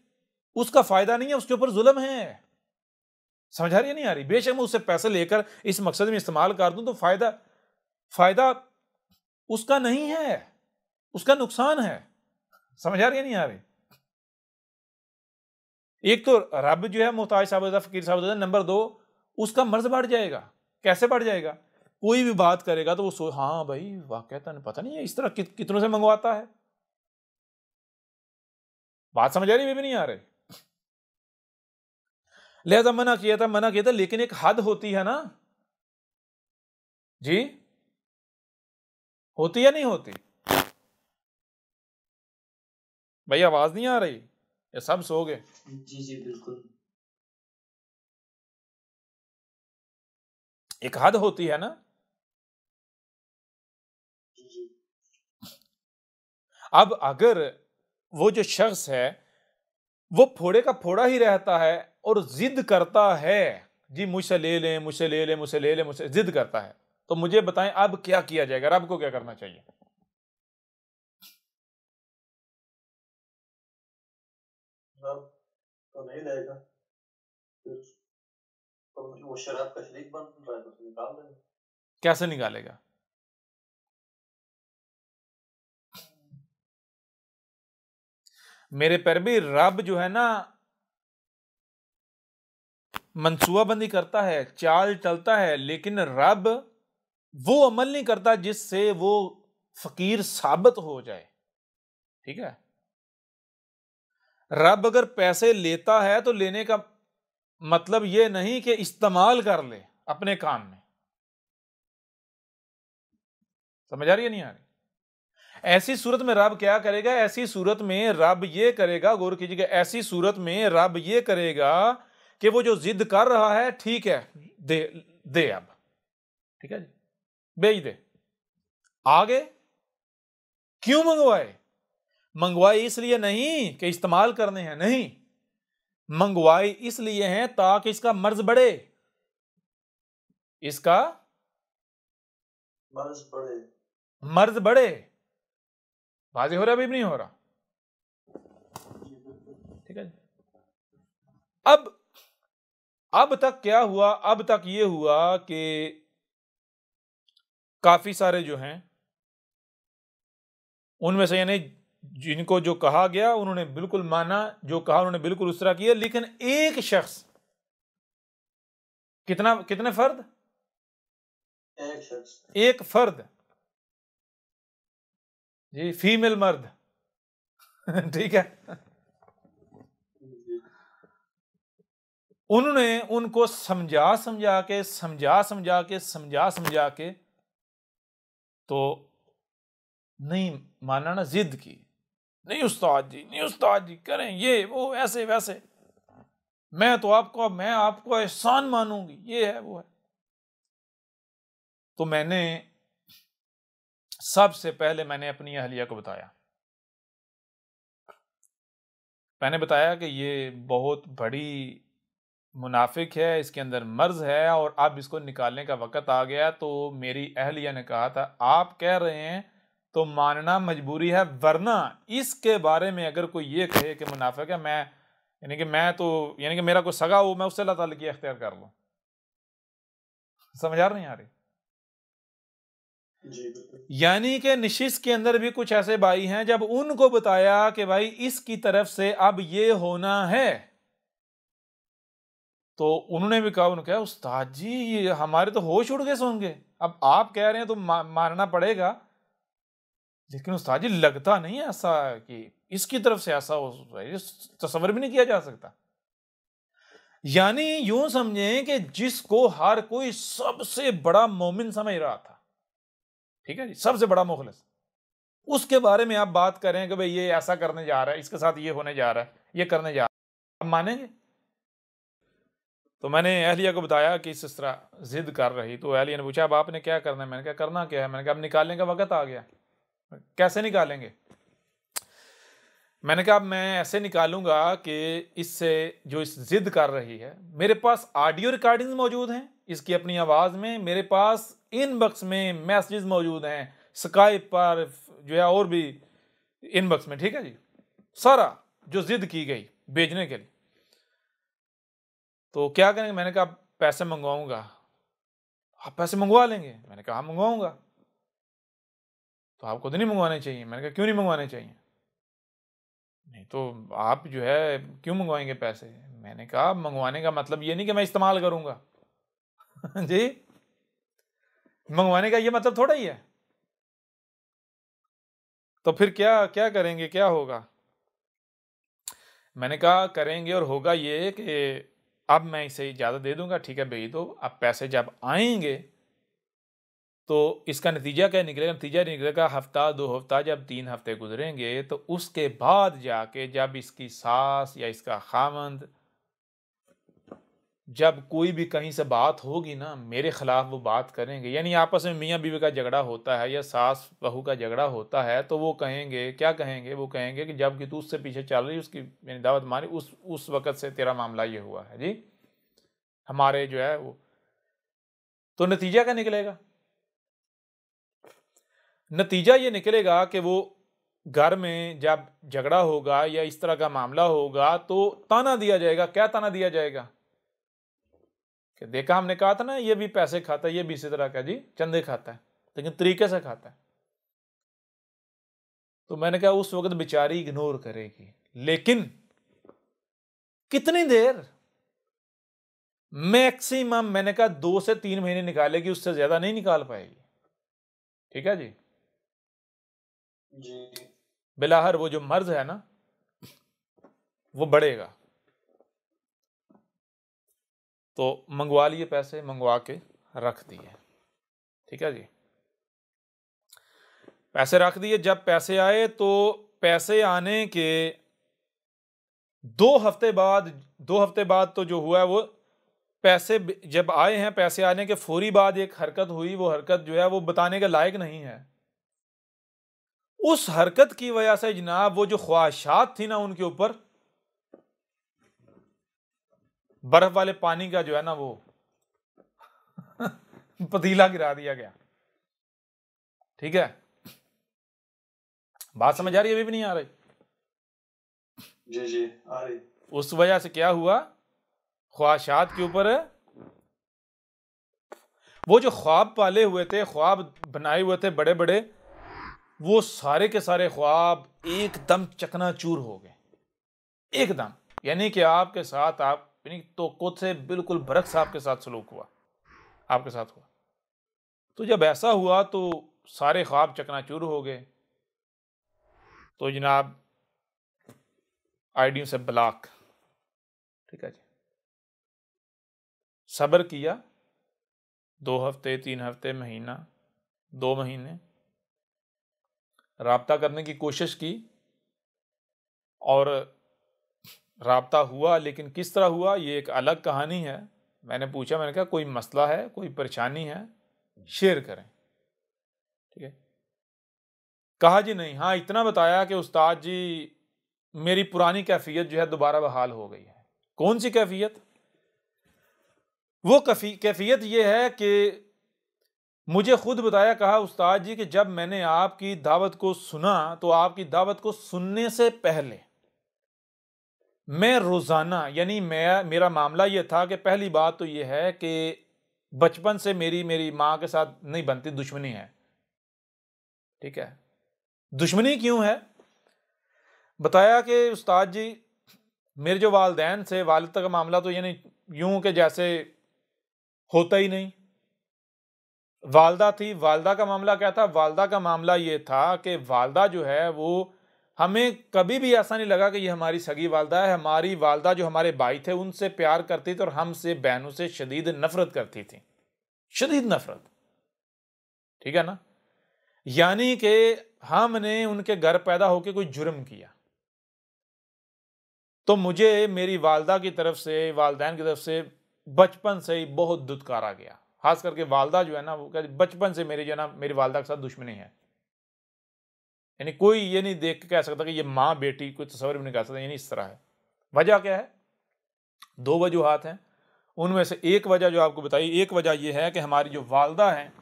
उसका फायदा नहीं है, उसके ऊपर जुल्म है। समझ आ रही है नहीं आ रही? बेशक मैं उससे पैसे लेकर इस मकसद में इस्तेमाल कर दूं तो फायदा उसका नहीं है, उसका नुकसान है। समझ आ रही है नहीं आ रही? एक तो रब जो है मोहताज साबित होता, फकीर साबित होता। नंबर दो, उसका मर्ज बढ़ जाएगा। कैसे बढ़ जाएगा? कोई भी बात करेगा तो वो हाँ भाई वाकई पता नहीं है, इस तरह कितनों से मंगवाता है। बात समझ आ रही है? भी नहीं आ रही? लिहाजा मना किया था, लेकिन एक हद होती है ना जी, होती या नहीं होती? भाई आवाज नहीं आ रही, ये सब सो गए? जी जी बिल्कुल। एक हद होती है ना। जी जी। अब अगर वो जो शख्स है वो फोड़े का फोड़ा ही रहता है और जिद करता है, जी मुझसे ले लें, मुझसे ले लें, मुझसे ले लें, मुझसे जिद करता है, तो मुझे बताएं अब क्या किया जाएगा? रब को क्या करना चाहिए? रब तो नहीं लेगा, फिर तो वो शराब का शरीक बन रहा है तो उसे निकाल देंगे। कैसे निकालेगा? मेरे पर भी रब जो है ना मंसूबाबंदी करता है, चाल चलता है, लेकिन रब वो अमल नहीं करता जिससे वो फकीर साबित हो जाए। ठीक है, रब अगर पैसे लेता है तो लेने का मतलब यह नहीं कि इस्तेमाल कर ले अपने काम में। समझ आ रही है नहीं आ रही? ऐसी सूरत में रब क्या करेगा? ऐसी सूरत में रब ये करेगा, गौर कीजिएगा, ऐसी सूरत में रब ये करेगा कि वो जो जिद कर रहा है, ठीक है दे अब, ठीक है जी, भेज दे। आगे क्यों मंगवाए इसलिए नहीं कि इस्तेमाल करने हैं, नहीं, मंगवाए इसलिए हैं ताकि इसका मर्ज बढ़े, इसका मर्ज बढ़े। वाज़ेह हो रहा भी नहीं हो रहा? ठीक है। अब तक क्या हुआ? अब तक ये हुआ कि काफी सारे जो हैं उनमें से, यानी जिनको जो कहा गया उन्होंने बिल्कुल माना, जो कहा उन्होंने बिल्कुल उस तरह किया, लेकिन एक शख्स, कितने फर्द? एक शख्स। एक फर्द जी, फीमेल मर्द। ठीक है। जी उन्होंने उनको समझा समझा के तो नहीं माना ना, जिद की, नहीं उस्ताद जी करें ये वो ऐसे वैसे, मैं आपको एहसान मानूंगी, ये है वो है। तो सबसे पहले मैंने अपनी अहलिया को बताया, मैंने बताया कि ये बहुत बड़ी मुनाफिक है, इसके अंदर मर्ज है और अब इसको निकालने का वक्त आ गया। तो मेरी अहलिया ने कहा था आप कह रहे हैं तो मानना मजबूरी है, वरना इसके बारे में अगर कोई ये कहे कि मुनाफिक है, यानी कि मेरा कोई सगा हो, मैं उससे अल्लाह ताला की इख्तियार कर लूं। समझ आ रही है? यानी कि निशिस के अंदर भी कुछ ऐसे भाई हैं, जब उनको बताया कि भाई इसकी तरफ से अब ये होना है, तो उन्होंने भी कहा, उन्होंने कहा उस्ताद जी ये हमारे तो होश उड़ गए होंगे, अब आप कह रहे हैं तो मानना पड़ेगा, लेकिन उस्ताद जी लगता नहीं ऐसा कि इसकी तरफ से ऐसा हो, तस्वर भी नहीं किया जा सकता। यानी यूं समझें कि जिसको हर कोई सबसे बड़ा मोमिन समझ रहा था, ठीक है जी, सबसे बड़ा मुखलिस, उसके बारे में आप बात करें कि भाई ये ऐसा करने जा रहा है, इसके साथ ये होने जा रहा है, ये करने जा रहा है, आप मानेंगे? तो मैंने अहलिया को बताया कि इस तरह जिद कर रही, तो अहलिया ने पूछा अब आपने क्या करना है? मैंने कहा करना क्या है, मैंने कहा अब निकालने का वक्त आ गया। कैसे निकालेंगे? मैंने कहा अब मैं ऐसे निकालूंगा कि इससे जो इस जिद कर रही है, मेरे पास ऑडियो रिकॉर्डिंग्स मौजूद हैं इसकी अपनी आवाज़ में, मेरे पास इनबॉक्स में मैसेजेस मौजूद हैं, स्काइप पर जो है और भी इनबॉक्स में, ठीक है जी, सारा जो जिद की गई भेजने के लिए। तो क्या करेंगे? मैंने कहा पैसे मंगवाऊंगा। आप पैसे मंगवा लेंगे? मैंने कहा हाँ मंगवाऊंगा। तो आपको तो नहीं मंगवाने चाहिए। मैंने कहा क्यों नहीं मंगवाने चाहिए? नहीं तो आप जो है क्यों मंगवाएंगे पैसे? मैंने कहा मंगवाने का मतलब ये नहीं कि मैं इस्तेमाल करूंगा। जी, मंगवाने का ये मतलब थोड़ा ही है। तो फिर क्या क्या करेंगे, क्या होगा? मैंने कहा करेंगे और होगा ये कि अब मैं इसे इजाज़त दे दूंगा, ठीक है भेज दो। अब पैसे जब आएंगे तो इसका नतीजा क्या निकलेगा? नतीजा निकलेगा हफ्ता, 2 हफ्ता, जब 3 हफ्ते गुजरेंगे तो उसके बाद जाके जब इसकी सास या इसका खामंद, जब कोई भी कहीं से बात होगी ना, मेरे खिलाफ वो बात करेंगे, यानी आपस में मियाँ बीवी का झगड़ा होता है या सास बहू का झगड़ा होता है, तो वो कहेंगे, क्या कहेंगे? वो कहेंगे कि जब कि तू उससे पीछे चल रही, उसकी मैंने दावत मारी, उस वक़्त से तेरा मामला ये हुआ है जी, हमारे जो है वो। तो नतीजा क्या निकलेगा? नतीजा ये निकलेगा कि वो घर में जब झगड़ा होगा या इस तरह का मामला होगा तो ताना दिया जाएगा। क्या ताना दिया जाएगा? कि देखा हमने कहा था ना ये भी पैसे खाता है, ये भी इसी तरह का जी चंदे खाता है, लेकिन तरीके से खाता है। तो मैंने कहा उस वक्त बेचारी इग्नोर करेगी, लेकिन कितनी देर? मैक्सिमम मैंने कहा 2 से 3 महीने निकालेगी, उससे ज्यादा नहीं निकाल पाएगी। ठीक है जी। बिलाहर वो जो मर्ज है ना वो बढ़ेगा। तो मंगवा लिए पैसे, मंगवा के रख दिए। ठीक है जी, पैसे रख दिए। जब पैसे आए तो पैसे आने के 2 हफ्ते बाद तो जो हुआ है वो, पैसे जब आए हैं, पैसे आने के फौरी बाद एक हरकत हुई, वो हरकत जो है वो बताने के लायक नहीं है। उस हरकत की वजह से जनाब वो जो ख्वाहिशात थी ना उनके ऊपर, बर्फ वाले पानी का जो है ना वो पतीला गिरा दिया गया। ठीक है, बात समझ आ रही है? अभी भी नहीं आ रही? जी आ रही। उस वजह से क्या हुआ, ख्वाहिशात के ऊपर वो जो ख्वाब पाले हुए थे, ख्वाब बनाए हुए थे बड़े बड़े, वो सारे के सारे ख्वाब एकदम चकनाचूर हो गए, एकदम। यानी कि आपके साथ, आप यानी तो खुद से बिल्कुल बरक्स आपके साथ सलूक हुआ, आपके साथ हुआ। तो जब ऐसा हुआ तो सारे ख्वाब चकनाचूर हो गए। तो जनाब आईडियों से ब्लॉक। ठीक है जी। सब्र किया, 2 हफ्ते, 3 हफ्ते, महीना, 2 महीने राब्ता करने की कोशिश की, और राब्ता हुआ, लेकिन किस तरह हुआ ये एक अलग कहानी है। मैंने पूछा, मैंने कहा कोई मसला है, कोई परेशानी है, शेयर करें। ठीक है। कहा जी नहीं, हाँ इतना बताया कि उस्ताद जी मेरी पुरानी कैफियत जो है दोबारा बहाल हो गई है। कौन सी कैफियत? वो कैफियत ये है कि मुझे खुद बताया, कहा उस्ताद जी कि जब मैंने आपकी दावत को सुना तो आपकी दावत को सुनने से पहले मैं रोजाना, यानी मेरा मामला ये था कि पहली बात तो ये है कि बचपन से मेरी माँ के साथ नहीं बनती, दुश्मनी है। ठीक है। दुश्मनी क्यों है? बताया कि उस्ताद जी मेरे जो वालदैन से, वालिद का मामला तो यानी यूं कि जैसे होता ही नहीं। वालदा थी, वालदा का मामला क्या था? वालदा का मामला ये था कि वालदा जो है वो, हमें कभी भी ऐसा नहीं लगा कि ये हमारी सगी वालदा है। हमारी वालदा जो हमारे भाई थे उनसे प्यार करती थी और हमसे, बहनों से शदीद नफरत करती थी, शदीद नफरत। ठीक है ना। यानी कि हमने उनके घर पैदा होकर कोई जुर्म किया तो मुझे मेरी वालदा की तरफ से, वालदैन की तरफ से बचपन से ही बहुत दुत्कारा गया। खास करके वालदा जो है ना, वो बचपन से मेरी जो है ना, मेरी वालदा के साथ दुश्मनी है। यानी कोई ये नहीं देख के कह सकता कि ये माँ बेटी, कोई तस्वर भी नहीं कर सकता, यानी इस तरह है। वजह क्या है? 2 वजूहात हैं। उनमें से एक वजह जो आपको बताई, एक वजह यह है कि हमारी जो वालदा हैं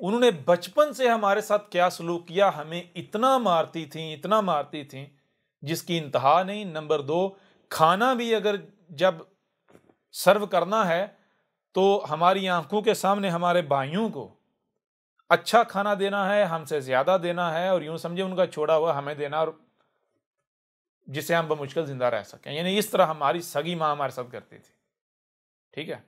उन्होंने बचपन से हमारे साथ क्या सलूक किया, हमें इतना मारती थी, इतना मारती थी जिसकी इंतहा नहीं। नंबर 2, खाना भी अगर जब सर्व करना है तो हमारी आंखों के सामने हमारे भाइयों को अच्छा खाना देना है, हमसे ज्यादा देना है, और यूं समझे उनका छोड़ा हुआ हमें देना, और जिससे हम बमुश्किल जिंदा रह सकें। यानी इस तरह हमारी सगी मां हमारे साथ करती थी। ठीक है।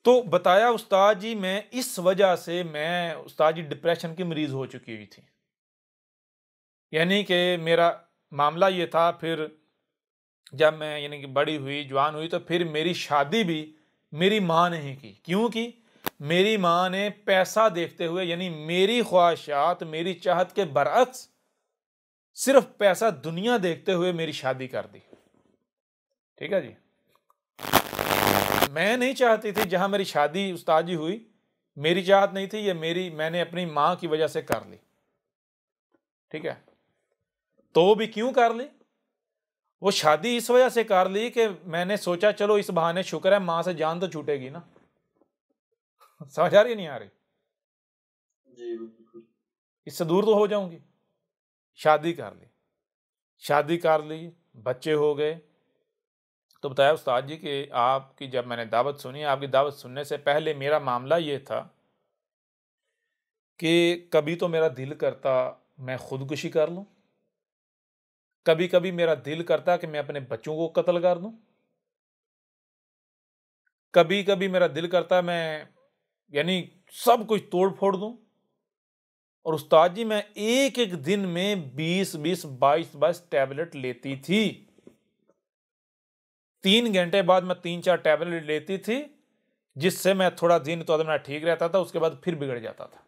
तो बताया उस्ताद जी मैं इस वजह से, मैं उस्ताद जी डिप्रेशन की मरीज हो चुकी हुई थी। यानी कि मेरा मामला ये था। फिर जब मैं यानी कि बड़ी हुई, जवान हुई, तो फिर मेरी शादी भी मेरी माँ ने ही की। क्यों की? मेरी माँ ने पैसा देखते हुए, यानी मेरी ख्वाहिशात, मेरी चाहत के बरअक्स सिर्फ पैसा, दुनिया देखते हुए मेरी शादी कर दी। ठीक है जी। मैं नहीं चाहती थी, जहां मेरी शादी उस्ताद जी हुई, मेरी चाहत नहीं थी, ये मैंने अपनी माँ की वजह से कर ली। ठीक है। तो वो भी क्यों कर ली? वो शादी इस वजह से कर ली कि मैंने सोचा चलो इस बहाने शुक्र है मां से जान तो छूटेगी ना। समझ आ रही नहीं आ रही? जी बिल्कुल। इससे दूर तो हो जाऊंगी। शादी कर ली, शादी कर ली, बच्चे हो गए। तो बताया उस्ताद जी कि आपकी जब मैंने दावत सुनी, आपकी दावत सुनने से पहले मेरा मामला ये था कि कभी तो मेरा दिल करता मैं खुदकुशी कर लूं, कभी कभी मेरा दिल करता कि मैं अपने बच्चों को कत्ल कर दूं, कभी कभी मेरा दिल करता मैं यानी सब कुछ तोड़ फोड़ दूं। और उस्ताद जी मैं एक एक दिन में 20-20, 22-22 टैबलेट लेती थी। 3 घंटे बाद मैं 3-4 टैबलेट लेती थी, जिससे मैं थोड़ा दिन तो मैं ठीक रहता था, उसके बाद फिर बिगड़ जाता था।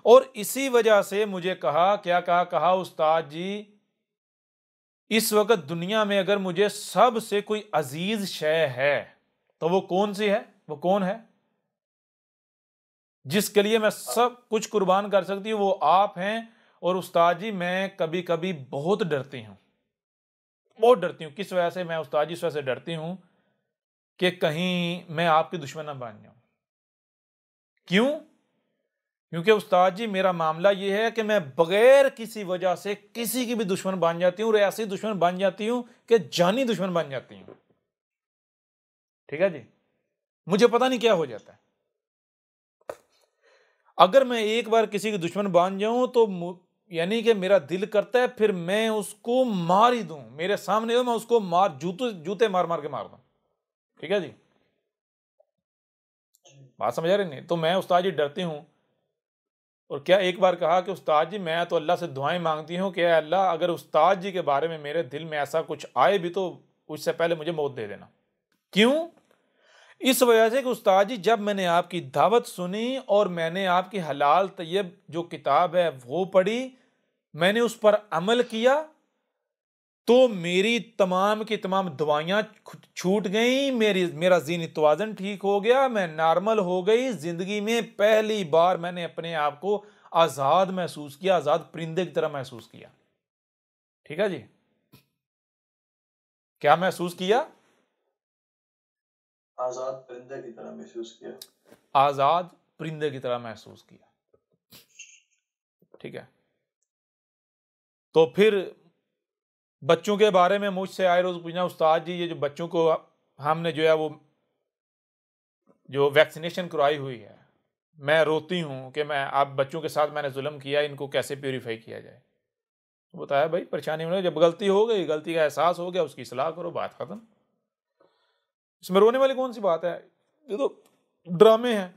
और इसी वजह से मुझे कहा, क्या कहा? कहा उस्ताद जी इस वक्त दुनिया में अगर मुझे सबसे कोई अजीज शय है तो वो कौन सी है? वो कौन है जिसके लिए मैं सब कुछ कुर्बान कर सकती हूँ? वो आप हैं। और उस्ताद जी मैं कभी कभी बहुत डरती हूँ, बहुत डरती हूँ। किस वजह से मैं उस्ताद जी इस वजह से डरती हूँ कि कहीं मैं आपकी दुश्मन ना बन जाऊं। क्यों? क्योंकि उस्ताद जी मेरा मामला यह है कि मैं बगैर किसी वजह से किसी की भी दुश्मन बन जाती हूँ, और ऐसी दुश्मन बन जाती हूँ कि जानी दुश्मन बन जाती हूँ। ठीक है जी। मुझे पता नहीं क्या हो जाता है। अगर मैं एक बार किसी की दुश्मन बन जाऊं तो यानी कि मेरा दिल करता है फिर मैं उसको मार ही दूं, मेरे सामने हो मैं उसको मार, जूते जूते मार मार के मार दूं। ठीक है जी। बात समझ आ रही नहीं? तो मैं उस्ताद जी डरती हूँ। और क्या एक बार कहा कि उस्ताद जी मैं तो अल्लाह से दुआएं मांगती हूँ कि अल्लाह अगर उस्ताद जी के बारे में मेरे दिल में ऐसा कुछ आए भी तो उससे पहले मुझे मौत दे देना। क्यों? इस वजह से कि उस्ताद जी जब मैंने आपकी दावत सुनी और मैंने आपकी हलाल तैयब जो किताब है वो पढ़ी, मैंने उस पर अमल किया, तो मेरी तमाम की तमाम दवाइयां छूट गई, मेरा ज़हनी तवाज़ुन ठीक हो गया, मैं नॉर्मल हो गई। जिंदगी में पहली बार मैंने अपने आप को आज़ाद महसूस किया, आज़ाद परिंदे की तरह महसूस किया। ठीक है जी? क्या महसूस किया? आजाद परिंदे की तरह महसूस किया। आज़ाद परिंदे की तरह महसूस किया। ठीक है? तो फिर बच्चों के बारे में मुझसे आए रोज पूछना, उस्ताद जी ये जो बच्चों को हमने जो है वो जो वैक्सीनेशन करवाई हुई है, मैं रोती हूँ कि मैं अब बच्चों के साथ मैंने जुल्म किया, इनको कैसे प्योरीफाई किया जाए। तो बताया भाई परेशानी में जब गलती हो गई, गलती का एहसास हो गया, उसकी इस्लाह करो, बात खत्म। इसमें रोने वाली कौन सी बात है? ये तो ड्रामे हैं।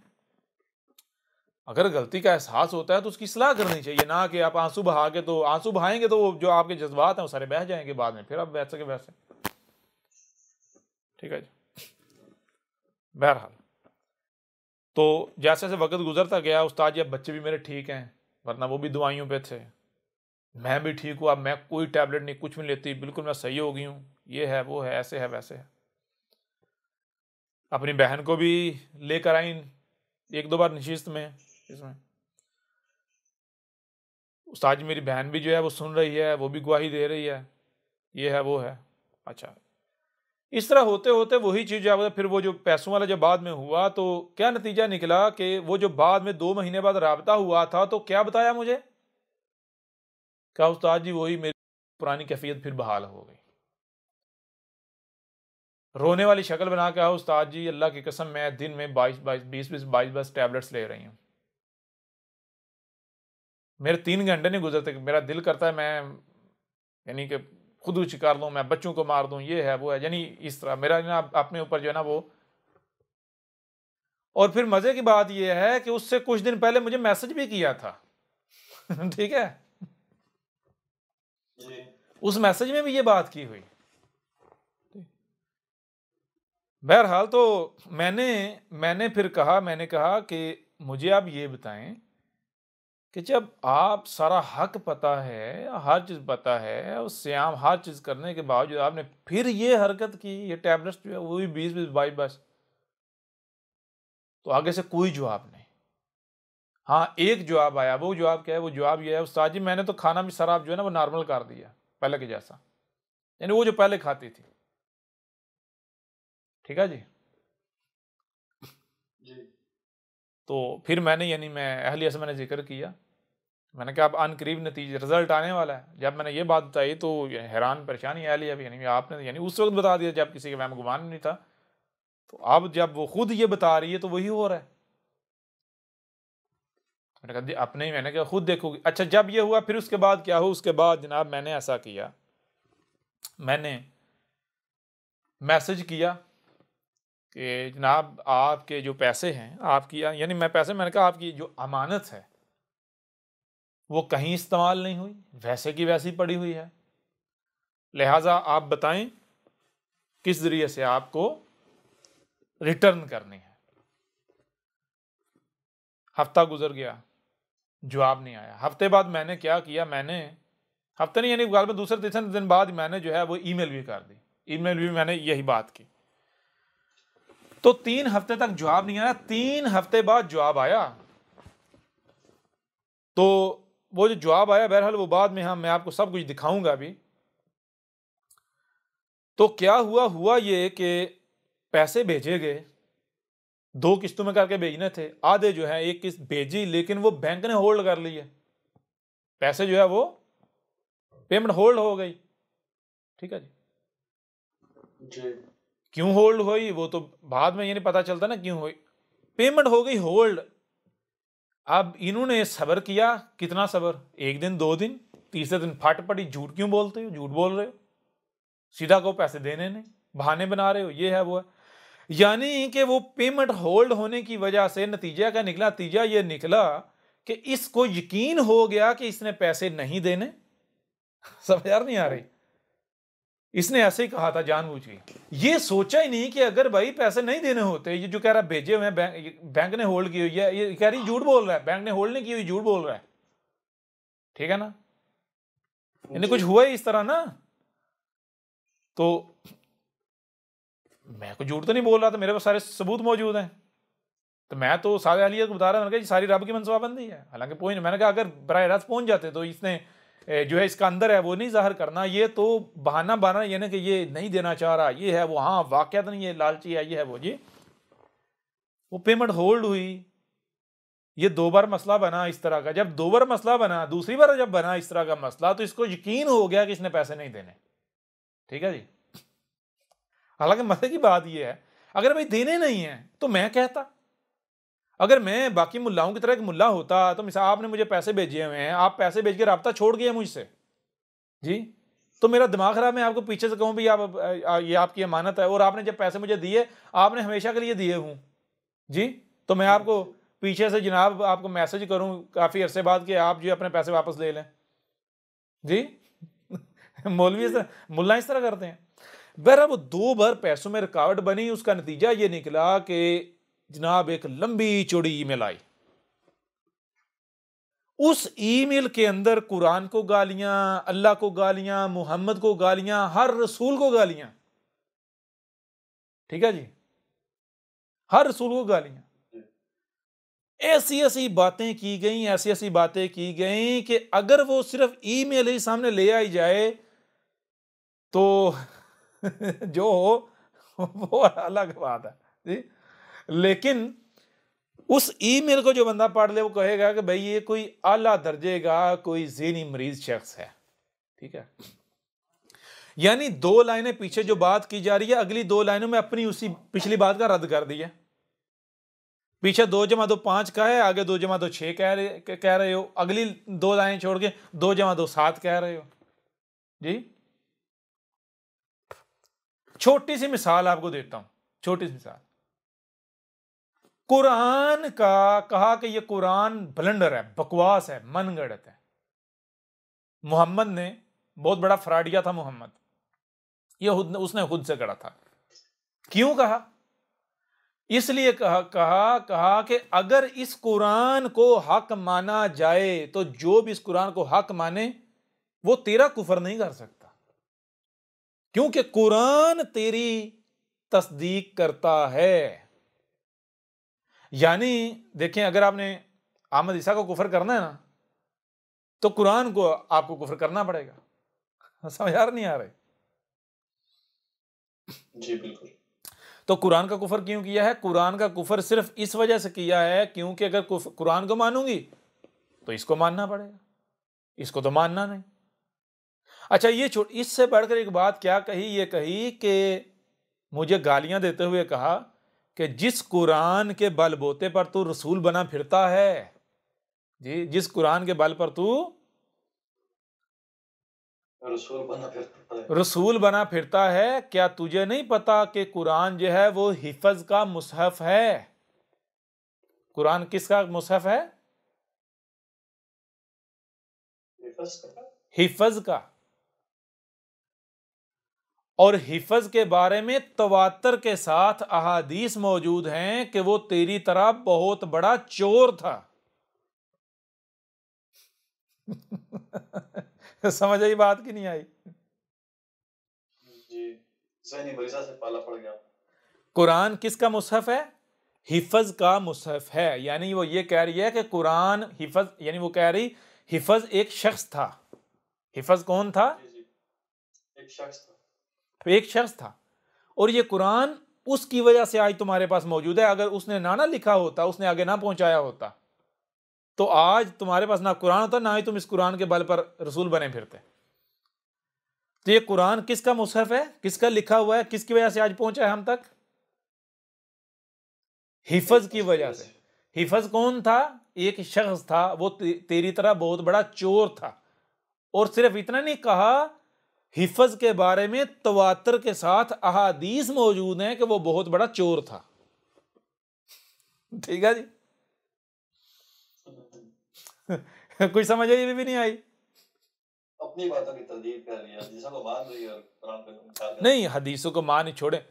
अगर गलती का एहसास होता है तो उसकी इस्लाह करनी चाहिए, ना कि आप आंसू बहा के, तो आंसू बहाएंगे तो वो जो आपके जज्बात हैं वो सारे बह जाएंगे बाद में, फिर आप वैसे के वैसे। ठीक है जी? बहरहाल तो जैसे जैसे वक्त गुजरता गया, उस्ताद जी अब बच्चे भी मेरे ठीक हैं, वरना वो भी दवाइयों पे थे। मैं भी ठीक हुआ, मैं कोई टैबलेट नहीं, कुछ भी लेती, बिल्कुल मैं सही हो गई हूँ। ये है, वो है, ऐसे है, वैसे है। अपनी बहन को भी लेकर आई एक दो बार नशिस्त में, इसमें उस्ताद जी मेरी बहन भी जो है वो सुन रही है, वो भी गवाही दे रही है, ये है, वो है। अच्छा, इस तरह होते होते वही चीज़ जो फिर वो जो पैसों वाला जब बाद में हुआ तो क्या नतीजा निकला कि वो जो बाद में 2 महीने बाद राबता हुआ था, तो क्या बताया मुझे? क्या उस्ताद जी वही मेरी पुरानी कैफियत फिर बहाल हो गई। रोने वाली शक्ल बना के, उस्ताद जी अल्लाह की कसम मैं दिन में 22 टैबलेट्स ले रही हूँ, मेरे 3 घंटे नहीं गुजरते मेरा दिल करता है मैं यानी कि खुदकुशी कर लूँ, मैं बच्चों को मार दूँ, ये है, वो है, यानी इस तरह मेरा ना अपने ऊपर जो है ना वो। और फिर मजे की बात यह है कि उससे कुछ दिन पहले मुझे मैसेज भी किया था। ठीक है? जी। उस मैसेज में भी ये बात की हुई। बहरहाल तो मैंने फिर कहा, मैंने कहा कि मुझे आप ये बताएं कि जब आप सारा हक पता है, हर चीज़ पता है, और श्याम हर चीज़ करने के बावजूद आपने फिर ये हरकत की, ये टैबलेट्स जो है वो भी 20 तो आगे से कोई जवाब नहीं। हाँ, एक जवाब आया, वो जवाब क्या है? वो जवाब ये है, उस्ताद जी मैंने तो खाना भी शराब जो है ना वो नॉर्मल कर दिया पहले के जैसा, यानी वो जो पहले खाती थी। ठीक है जी? जी। तो फिर मैंने यानी मैं अहलिया से मैंने जिक्र किया, मैंने कहा अब अनकरीब नतीजे रिजल्ट आने वाला है। जब मैंने ये बात बताई तो हैरान परेशानी अहलिया भी, यानी आपने यानी उस वक्त बता दिया जब किसी के वहम गुमान नहीं था, तो अब जब वो खुद ये बता रही है तो वही हो रहा है। मैंने कहा अपने ही, मैंने कहा खुद देखोगी। अच्छा, जब ये हुआ फिर उसके बाद क्या हो? उसके बाद जनाब मैंने ऐसा किया, मैंने मैसेज किया कि जनाब आपके जो पैसे हैं, आपकी यानी मैं पैसे, मैंने कहा आपकी जो अमानत है वो कहीं इस्तेमाल नहीं हुई, वैसे की वैसी पड़ी हुई है, लिहाजा आप बताएं किस जरिए से आपको रिटर्न करनी है। हफ्ता गुजर गया, जवाब नहीं आया। हफ्ते बाद मैंने क्या किया, मैंने हफ्ते नहीं यानी गालिबन दूसरे तीसरे दिन बाद मैंने जो है वो ईमेल भी कर दी, ईमेल भी मैंने यही बात की। तो 3 हफ्ते तक जवाब नहीं आया, 3 हफ्ते बाद जवाब आया। तो वो जो जवाब आया, बहरहाल वो बाद में मैं आपको सब कुछ दिखाऊंगा अभी। तो क्या हुआ ये कि पैसे भेजे गए, 2 किस्तों में करके भेजने थे, आधे जो है 1 किस्त भेजी, लेकिन वो बैंक ने होल्ड कर लिए, पैसे जो है वो पेमेंट होल्ड हो गई। ठीक है जी? क्यों होल्ड हुई वो तो बाद में ये नहीं पता चलता ना क्यों हुई, पेमेंट हो गई होल्ड। अब इन्होंने सब्र किया, कितना सब्र, 1 दिन 2 दिन, तीसरे दिन फट पड़ी, झूठ क्यों बोलते हो, झूठ बोल रहे हो, सीधा को पैसे देने नहीं, बहाने बना रहे हो, ये है वो है। यानी कि वो पेमेंट होल्ड होने की वजह से नतीजा क्या निकला? नतीजा ये निकला कि इसको यकीन हो गया कि इसने पैसे नहीं देने। समझ यार नहीं आ रही? इसने ऐसे ही कहा था जानबूझ के, ये सोचा ही नहीं कि अगर भाई पैसे नहीं देने होते, ये जो कह रहा है भेजे हुए हैं बैंक ने होल्ड की हुई है, ये कह रही झूठ बोल रहा है, बैंक ने होल्ड नहीं की हुई, झूठ बोल रहा है। ठीक है ना? इन्हें कुछ हुआ ही इस तरह ना, तो मैं कुछ झूठ तो नहीं बोल रहा था, मेरे पास सारे सबूत मौजूद हैं। तो मैं तो सारे अलियत को बता रहा, मैंने कहा सारी रब की मनसूबाबंदी है। हालांकि पहुंच, मैंने कहा अगर बराह रास्त पहुंच जाते तो इसने जो है इसका अंदर है वो नहीं जाहिर करना, ये तो बहाना बना ये ना कि ये नहीं देना चाह रहा, ये है वो, हाँ वाकया तो नहीं, ये लालची है, ये है वो। ये वो पेमेंट होल्ड हुई, ये 2 बार मसला बना इस तरह का। जब 2 बार मसला बना, दूसरी बार जब बना इस तरह का मसला, तो इसको यकीन हो गया कि इसने पैसे नहीं देने। ठीक है जी। हालांकि मसले की बात यह है, अगर भाई देने नहीं है तो मैं कहता, अगर मैं बाकी मुल्लाओं की तरह एक मुल्ला होता तो मिसाल आपने मुझे पैसे भेजे हुए हैं, आप पैसे भेज के राब्ता छोड़ गए मुझसे जी, तो मेरा दिमाग खराब, मैं आपको पीछे से कहूं भी आप ये आपकी अमानत है और आपने जब पैसे मुझे दिए, आपने हमेशा के लिए दिए हूं जी, तो मैं आपको पीछे से जनाब आपको मैसेज करूं काफी अरसे बाद कि आप जो अपने पैसे वापस ले लें जी। मौलवी मुल्ला इस तरह करते हैं। बहरा वो 2 बार पैसों में रुकावट बनी, उसका नतीजा ये निकला कि जनाब एक लंबी चौड़ी ईमेल आई। उस ईमेल के अंदर कुरान को गालियां, अल्लाह को गालियां, मोहम्मद को गालियां, हर रसूल को गालियां। ठीक है जी, हर रसूल को गालियां। ऐसी ऐसी बातें की गई, ऐसी ऐसी बातें की गई कि अगर वो सिर्फ ईमेल ही सामने ले आई जाए तो जो हो वो अलग बात है जी। लेकिन उस ईमेल को जो बंदा पढ़ ले वो कहेगा कि भाई ये कोई आला दर्जे का कोई ज़हनी मरीज शख्स है। ठीक है, यानी 2 लाइनें पीछे जो बात की जा रही है, अगली 2 लाइनों में अपनी उसी पिछली बात का रद्द कर दिया। पीछे 2 जमा 2 5 का है, आगे 2 जमा 2 6 कह रहे हो, अगली 2 लाइनें छोड़ के 2 जमा 2 7 कह रहे हो जी। छोटी सी मिसाल आपको देता हूं, छोटी सी मिसाल। कुरान का कहा कि ये कुरान ब्लंडर है, बकवास है, मनगढ़ंत है। मोहम्मद ने बहुत बड़ा फ्रॉडिया था मोहम्मद, ये उसने खुद से गढ़ा था। क्यों कहा? इसलिए कहा कि अगर इस कुरान को हक माना जाए तो जो भी इस कुरान को हक माने वो तेरा कुफर नहीं कर सकता, क्योंकि कुरान तेरी तस्दीक करता है। यानी देखें, अगर आपने अहमद ईसा को कुफर करना है ना, तो कुरान को आपको कुफर करना पड़ेगा। समझ आ नहीं आ रही? जी बिल्कुल। तो कुरान का कुफर क्यों किया है? कुरान का कुफर सिर्फ इस वजह से किया है क्योंकि अगर कुरान को मानूंगी तो इसको मानना पड़ेगा, इसको तो मानना नहीं। अच्छा, ये इससे बढ़कर एक बात क्या कही? ये कही कि मुझे गालियां देते हुए कहा कि जिस कुरान के बलबोते पर तू रसूल बना फिरता है जी, जिस कुरान के बल पर तू रसूल बना फिरता है, क्या तुझे नहीं पता कि कुरान जो है वो हिफज का मुसहफ है? कुरान किसका मुसहफ है? हिफज का। और हिफज के बारे में तवातर के साथ अहादीस मौजूद हैं कि वो तेरी तरह बहुत बड़ा चोर था। समझ आई बात की नहीं आई? जी, ज़हनी मरीज़ा से पाला पड़ गया। कुरान किसका मुसहफ है? हिफज का मुसहफ है। यानी वो ये कह रही है कि कुरान हिफज, यानी वो कह रही हिफज एक शख्स था। हिफज कौन था? जी, एक शख्स था। एक शख्स था, और ये कुरान उसकी वजह से आज तुम्हारे पास मौजूद है। अगर उसने ना लिखा होता, उसने आगे ना पहुंचाया होता, तो आज तुम्हारे पास ना कुरान होता, ना ही तुम इस कुरान के बल पर रसूल बने फिरते। तो ये कुरान किसका मुसहफ है? किसका लिखा हुआ है? किसकी वजह से आज पहुंचा है हम तक? हिफज की वजह से। हिफज कौन था? एक शख्स था, वो तेरी तरह बहुत बड़ा चोर था। और सिर्फ इतना नहीं कहा हिफज के बारे में तवातर के साथ अहादीस मौजूद हैं कि वो बहुत बड़ा चोर था। ठीक है जी। कुछ समझ आई भी नहीं आई? अपनी बातों की तस्दीक कर लिया, हदीसों को मान रही है और कुरान को इनकार कर नहीं, हदीसों को मान ही छोड़े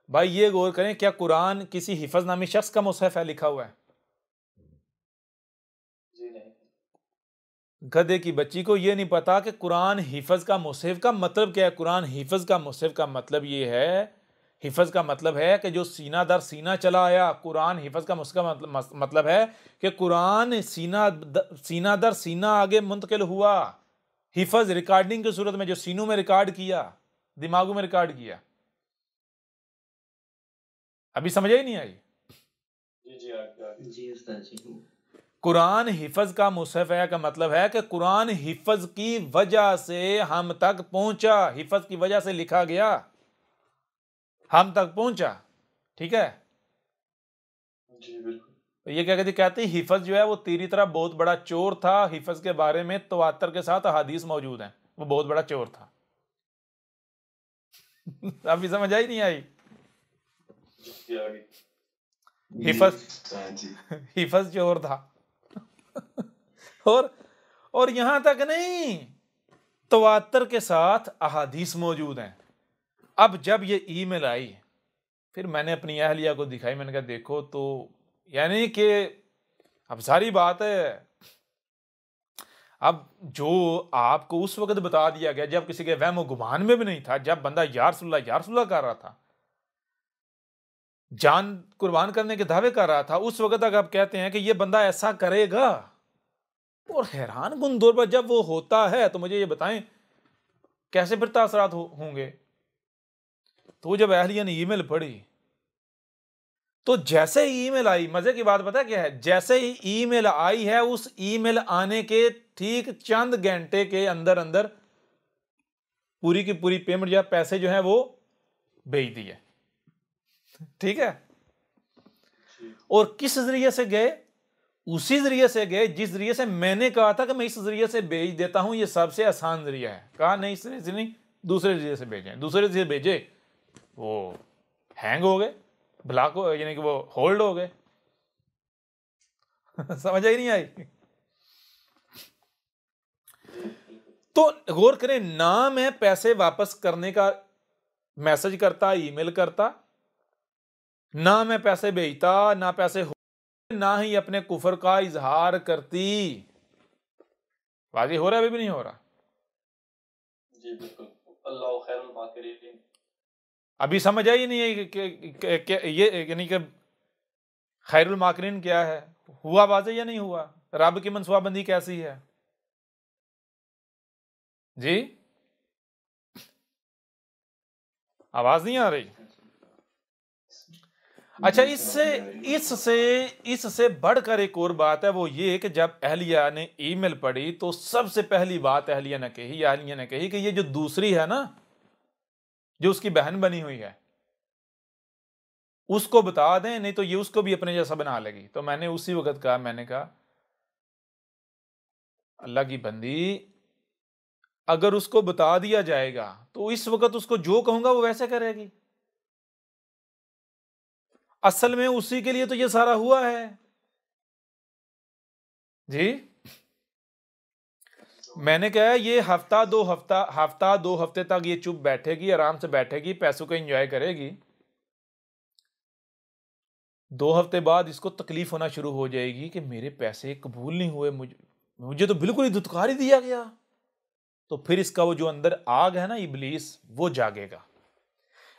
भाई, ये गौर करें, क्या कुरान किसी हिफज नामी शख्स का मुसहफ है लिखा हुआ है? जी नहीं। गधे की बच्ची को ये नहीं पता कि कुरान हिफज का मुसहफ का मतलब क्या है। कुरान हिफज का मुसहफ का मतलब ये है, हिफज का मतलब है कि जो सीना दर सीना चला आया। कुरान हिफज का मतलब है कि कुरान सीना दर सीना आगे मुंतकिल हुआ। हिफज रिकॉर्डिंग की सूरत में, जो सीनों में रिकॉर्ड किया, दिमागों में रिकॉर्ड किया। अभी समझ ही नहीं आई? जी जी आगे जी उस्ताद जी। कुरान हिफज का मुसहफ है का मतलब है कि कुरान हिफज की वजह से हम तक पहुंचा, हिफज की वजह से लिखा गया, हम तक पहुंचा। ठीक है जी बिल्कुल। तो ये क्या कहते हैं, हिफज जो है वो तेरी तरह बहुत बड़ा चोर था। हिफज के बारे में तवातर के साथ हदीस मौजूद हैं, वो बहुत बड़ा चोर था। अभी समझ आई नहीं आई? जी आगे। हिफज चोर था। और यहां तक नहीं, तवातर के साथ अहादीस मौजूद हैं। अब जब ये ईमेल आई, फिर मैंने अपनी अहलिया को दिखाई, मैंने कहा देखो तो, यानी कि अब सारी बात है, अब जो आपको उस वक्त बता दिया गया जब किसी के वहम गुमान में भी नहीं था, जब बंदा या रसूलल्लाह कर रहा था, जान कुर्बान करने के दावे कर रहा था, उस वक्त तक आप कहते हैं कि ये बंदा ऐसा करेगा। और हैरान कुन दौर पर जब वो होता है तो मुझे ये बताएं कैसे फिर तासरात होंगे। तो जब अहलिया ने ईमेल पढ़ी, तो जैसे ही ईमेल आई, मजे की बात पता क्या है, जैसे ही ईमेल आई है, उस ईमेल आने के ठीक चंद घंटे के अंदर अंदर पूरी की पूरी पेमेंट या पैसे जो है वो भेज दिए। ठीक है, और किस जरिए से गए? उसी जरिए से गए जिस जरिए से मैंने कहा था कि मैं इस जरिए से भेज देता हूं, ये सबसे आसान जरिया है। कहा नहीं, इस जरिए से नहीं, दूसरे जरिए से भेजें। दूसरे जरिए से भेजे, वो हैंग हो गए, ब्लॉक हो, यानी कि वो होल्ड हो गए। समझ आई नहीं आई? तो गौर करें, ना मैं पैसे वापस करने का मैसेज करता, ईमेल करता, ना मैं पैसे भेजता, ना पैसे ना ही अपने कुफर का इजहार करती। वाज़ेह हो रहा है? अभी भी नहीं हो रहा? जी बिल्कुल। अल्लाह खैरुल माकिरीन। अभी समझ आई नहीं है कि ये यानी कि खैरुल माकिरीन क्या है? हुआ वाज़ेह या नहीं हुआ? रब की मनसूबाबंदी कैसी है जी? आवाज नहीं आ रही? अच्छा, इससे बढ़कर एक और बात है, वो ये कि जब अहलिया ने ईमेल पढ़ी तो सबसे पहली बात अहलिया ने कही कि ये जो दूसरी है ना, जो उसकी बहन बनी हुई है, उसको बता दें, नहीं तो ये उसको भी अपने जैसा बना लेगी। तो मैंने उसी वक्त कहा, मैंने कहा अल्लाह की बंदी, अगर उसको बता दिया जाएगा तो इस वक्त उसको जो कहूंगा वो वैसे करेगी। असल में उसी के लिए तो ये सारा हुआ है जी। मैंने कहा ये हफ्ता दो हफ्ते तक ये चुप बैठेगी, आराम से बैठेगी, पैसों को एंजॉय करेगी। 2 हफ्ते बाद इसको तकलीफ होना शुरू हो जाएगी कि मेरे पैसे कबूल नहीं हुए, मुझे तो बिल्कुल ही धुतकार ही दिया गया। तो फिर इसका वो जो अंदर आग है ना, इब्लीस, वो जागेगा।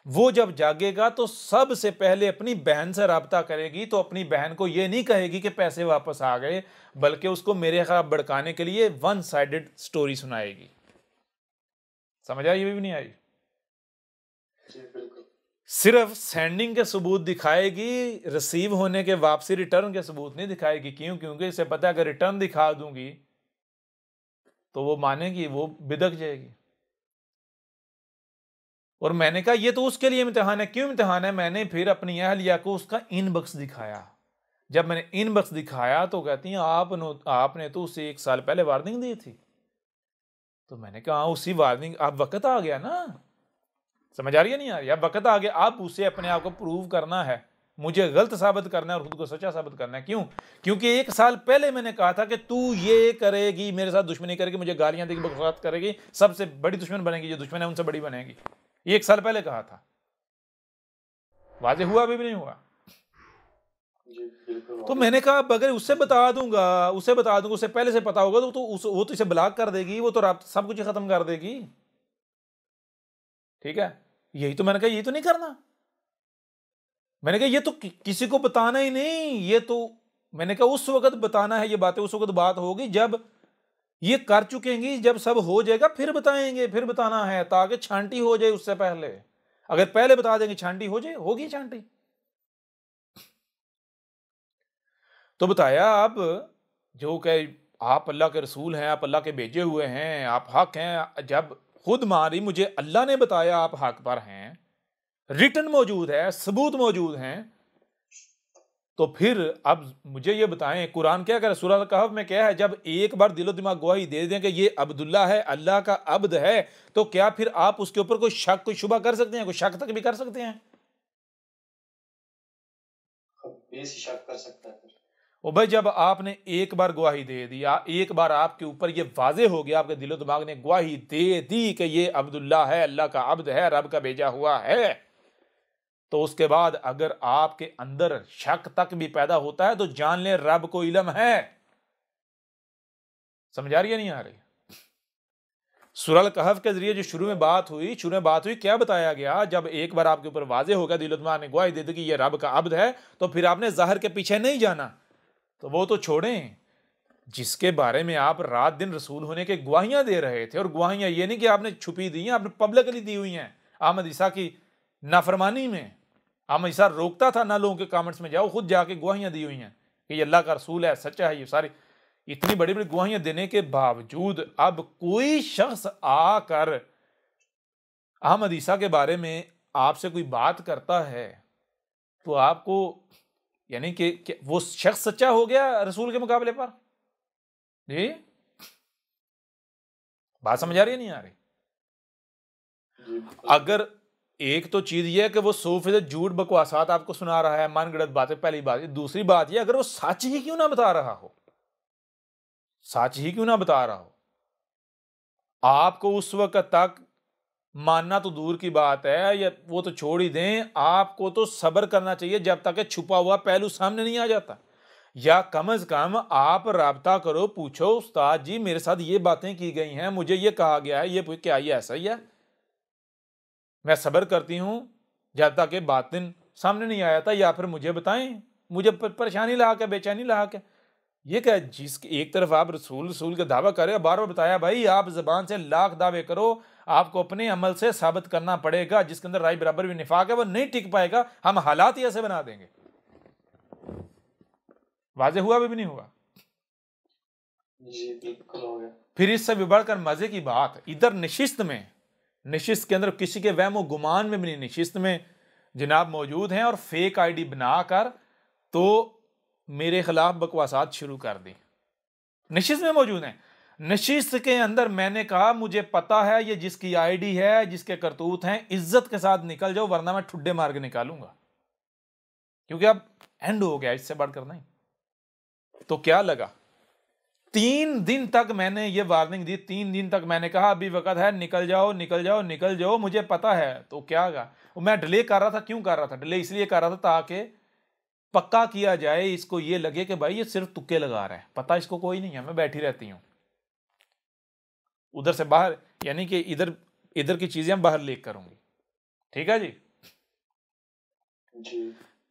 वो जब जागेगा तो सबसे पहले अपनी बहन से राब्ता करेगी। तो अपनी बहन को ये नहीं कहेगी कि पैसे वापस आ गए, बल्कि उसको मेरे खिलाफ भड़काने के लिए वन साइडेड स्टोरी सुनाएगी। समझ आई? ये भी नहीं आई? सिर्फ सेंडिंग के सबूत दिखाएगी, रिसीव होने के, वापसी रिटर्न के सबूत नहीं दिखाएगी। क्यों? क्योंकि इसे पता है अगर रिटर्न दिखा दूंगी तो वो मानेगी, वो बिदक जाएगी। और मैंने कहा ये तो उसके लिए इम्तिहान है। क्यों इम्तिहान है? मैंने फिर अपनी अहलिया को उसका इनबॉक्स दिखाया। जब मैंने इनबॉक्स दिखाया तो कहती हैं आपने तो उसे 1 साल पहले वार्निंग दी थी। तो मैंने कहा उसी वार्निंग, अब वक्त आ गया ना, समझ आ रही है नहीं आ रही, अब वक्त आ गया, आप उसे अपने आप को प्रूव करना है, मुझे गलत साबित करना है और खुद को सच्चा साबित करना है। क्यों? क्योंकि 1 साल पहले मैंने कहा था कि तू ये करेगी, मेरे साथ दुश्मनी करेगी, मुझे गालियां देगी, बकवास करेगी, सबसे बड़ी दुश्मन बनेगी, जो दुश्मन है उनसे बड़ी बनेगी। 1 साल पहले कहा था। वाजे हुआ अभी भी नहीं हुआ। तो मैंने कहा अगर उससे बता दूंगा, उसे पहले से पता होगा तो वो तो इसे ब्लॉक कर देगी, वो तो राब्ता सब कुछ खत्म कर देगी। ठीक है, यही तो मैंने कहा, यही तो नहीं करना। मैंने कहा ये तो किसी को बताना ही नहीं, ये तो मैंने कहा उस वक्त बताना है, ये बातें उस वक्त बात होगी जब ये कर चुकेंगी, जब सब हो जाएगा फिर बताएंगे, फिर बताना है, ताकि छांटी हो जाए उससे पहले। अगर पहले बता देंगे छांटी हो जाए, होगी छांटी। तो बताया आप जो कि आप अल्लाह के रसूल हैं, आप अल्लाह के भेजे हुए हैं, आप हक हैं, जब खुद मारी मुझे अल्लाह ने बताया आप हक पर हैं, रिटन मौजूद है, सबूत मौजूद हैं, तो फिर अब मुझे ये बताएं कुरान क्या कह रहा है? सूरह कहफ में क्या है? जब एक बार दिलो दिमाग गवाही दे दें कि ये अब्दुल्ला है, अल्लाह का अब्द है, तो क्या फिर आप उसके ऊपर कोई शक, कोई शुबा कर सकते हैं? कोई शक तक भी कर सकते हैं? शक कर सकता है। ओ भाई, जब आपने एक बार गवाही दे दिया, एक बार आपके ऊपर ये वाजे हो गया, आपके दिलो दिमाग ने गवाही दे दी कि ये अब्दुल्ला है, अल्लाह का अब्द है, रब का भेजा हुआ है, तो उसके बाद अगर आपके अंदर शक तक भी पैदा होता है तो जान लें रब को इल्म है। समझ आ रही है नहीं आ रही? सूरह कहफ के जरिए जो शुरू में बात हुई, क्या बताया गया? जब एक बार आपके ऊपर वाजे हो गया, दिलो दिमाग ने गवाही दे दी कि ये रब का अब्द है, तो फिर आपने ज़ाहिर के पीछे नहीं जाना। तो वो तो छोड़ें, जिसके बारे में आप रात दिन रसूल होने के गवाहियां दे रहे थे, और गवाहियां ये नहीं कि आपने छुपी दी हैं, आपने पब्लिकली दी हुई हैं। अहमद ईसा की नाफरमानी में अहमद ईसा रोकता था ना लोगों के कमेंट्स में जाओ, खुद जाके गवाहियां दी हुई हैं कि ये अल्लाह का रसूल है, सच्चा है। ये सारी इतनी बड़ी बड़ी गवाहियां देने के बावजूद अब कोई शख्स आकर अहमद ईसा के बारे में आपसे कोई बात करता है तो आपको यानी कि वो शख्स सच्चा हो गया रसूल के मुकाबले पर? जी, बात समझ आ रही है नहीं आ रही? अगर एक तो चीज ये है कि वो 100% झूठ बकवासात आपको सुना रहा है, मनगढ़ंत बातें, पहली बात। दूसरी बात ये, अगर वो सच ही क्यों ना बता रहा हो, सच ही क्यों ना बता रहा हो, आपको उस वक्त तक मानना तो दूर की बात है, या वो तो छोड़ ही दें, आपको तो सब्र करना चाहिए जब तक छुपा हुआ पहलू सामने नहीं आ जाता। या कम अज कम आप राब्ता करो, पूछो उस्ताद जी मेरे साथ ये बातें की गई हैं, मुझे ये कहा गया है, ये क्या ये ऐसा ही है? मैं सब्र करती हूं जब तक ये बातिन सामने नहीं आया था, या फिर मुझे बताएं, मुझे परेशानी ला के, बेचैनी ला के। ये क्या, जिसके एक तरफ आप रसूल रसूल का दावा कर रहे हो, बार बार बताया भाई आप जबान से लाख दावे करो, आपको अपने अमल से साबित करना पड़ेगा। जिसके अंदर राय बराबर भी निफाक है वो नहीं टिक पाएगा, हम हालात ही ऐसे बना देंगे। वाजे हुआ भी नहीं हुआ? जी बिल्कुल हो गया। फिर इससे भी बढ़कर मजे की बात, इधर नशिस्त में, नशिस्त के अंदर किसी के वहम गुमान में भी नहीं, नशिस्त में जनाब मौजूद हैं और फेक आईडी बनाकर तो मेरे खिलाफ बकवासात शुरू कर दी। नशिस्त में मौजूद हैं। नशिस्त के अंदर मैंने कहा मुझे पता है ये जिसकी आईडी है, जिसके करतूत हैं, इज्जत के साथ निकल जाओ वरना मैं ठुड्डे मार के निकालूंगा, क्योंकि अब एंड हो गया, इससे बढ़कर नहीं। तो क्या लगा, 3 दिन तक मैंने ये वार्निंग दी, 3 दिन तक मैंने कहा अभी वक्त है, निकल जाओ निकल जाओ निकल जाओ, मुझे पता है। तो क्या गा, मैं डिले कर रहा था। क्यों कर रहा था डिले? इसलिए कर रहा था ताकि पक्का किया जाए, इसको ये लगे कि भाई ये सिर्फ तुक्के लगा रहा है, पता इसको कोई नहीं है, मैं बैठी रहती हूं उधर से बाहर, यानी कि इधर इधर की चीजें बाहर लीक करूंगी। ठीक है जी।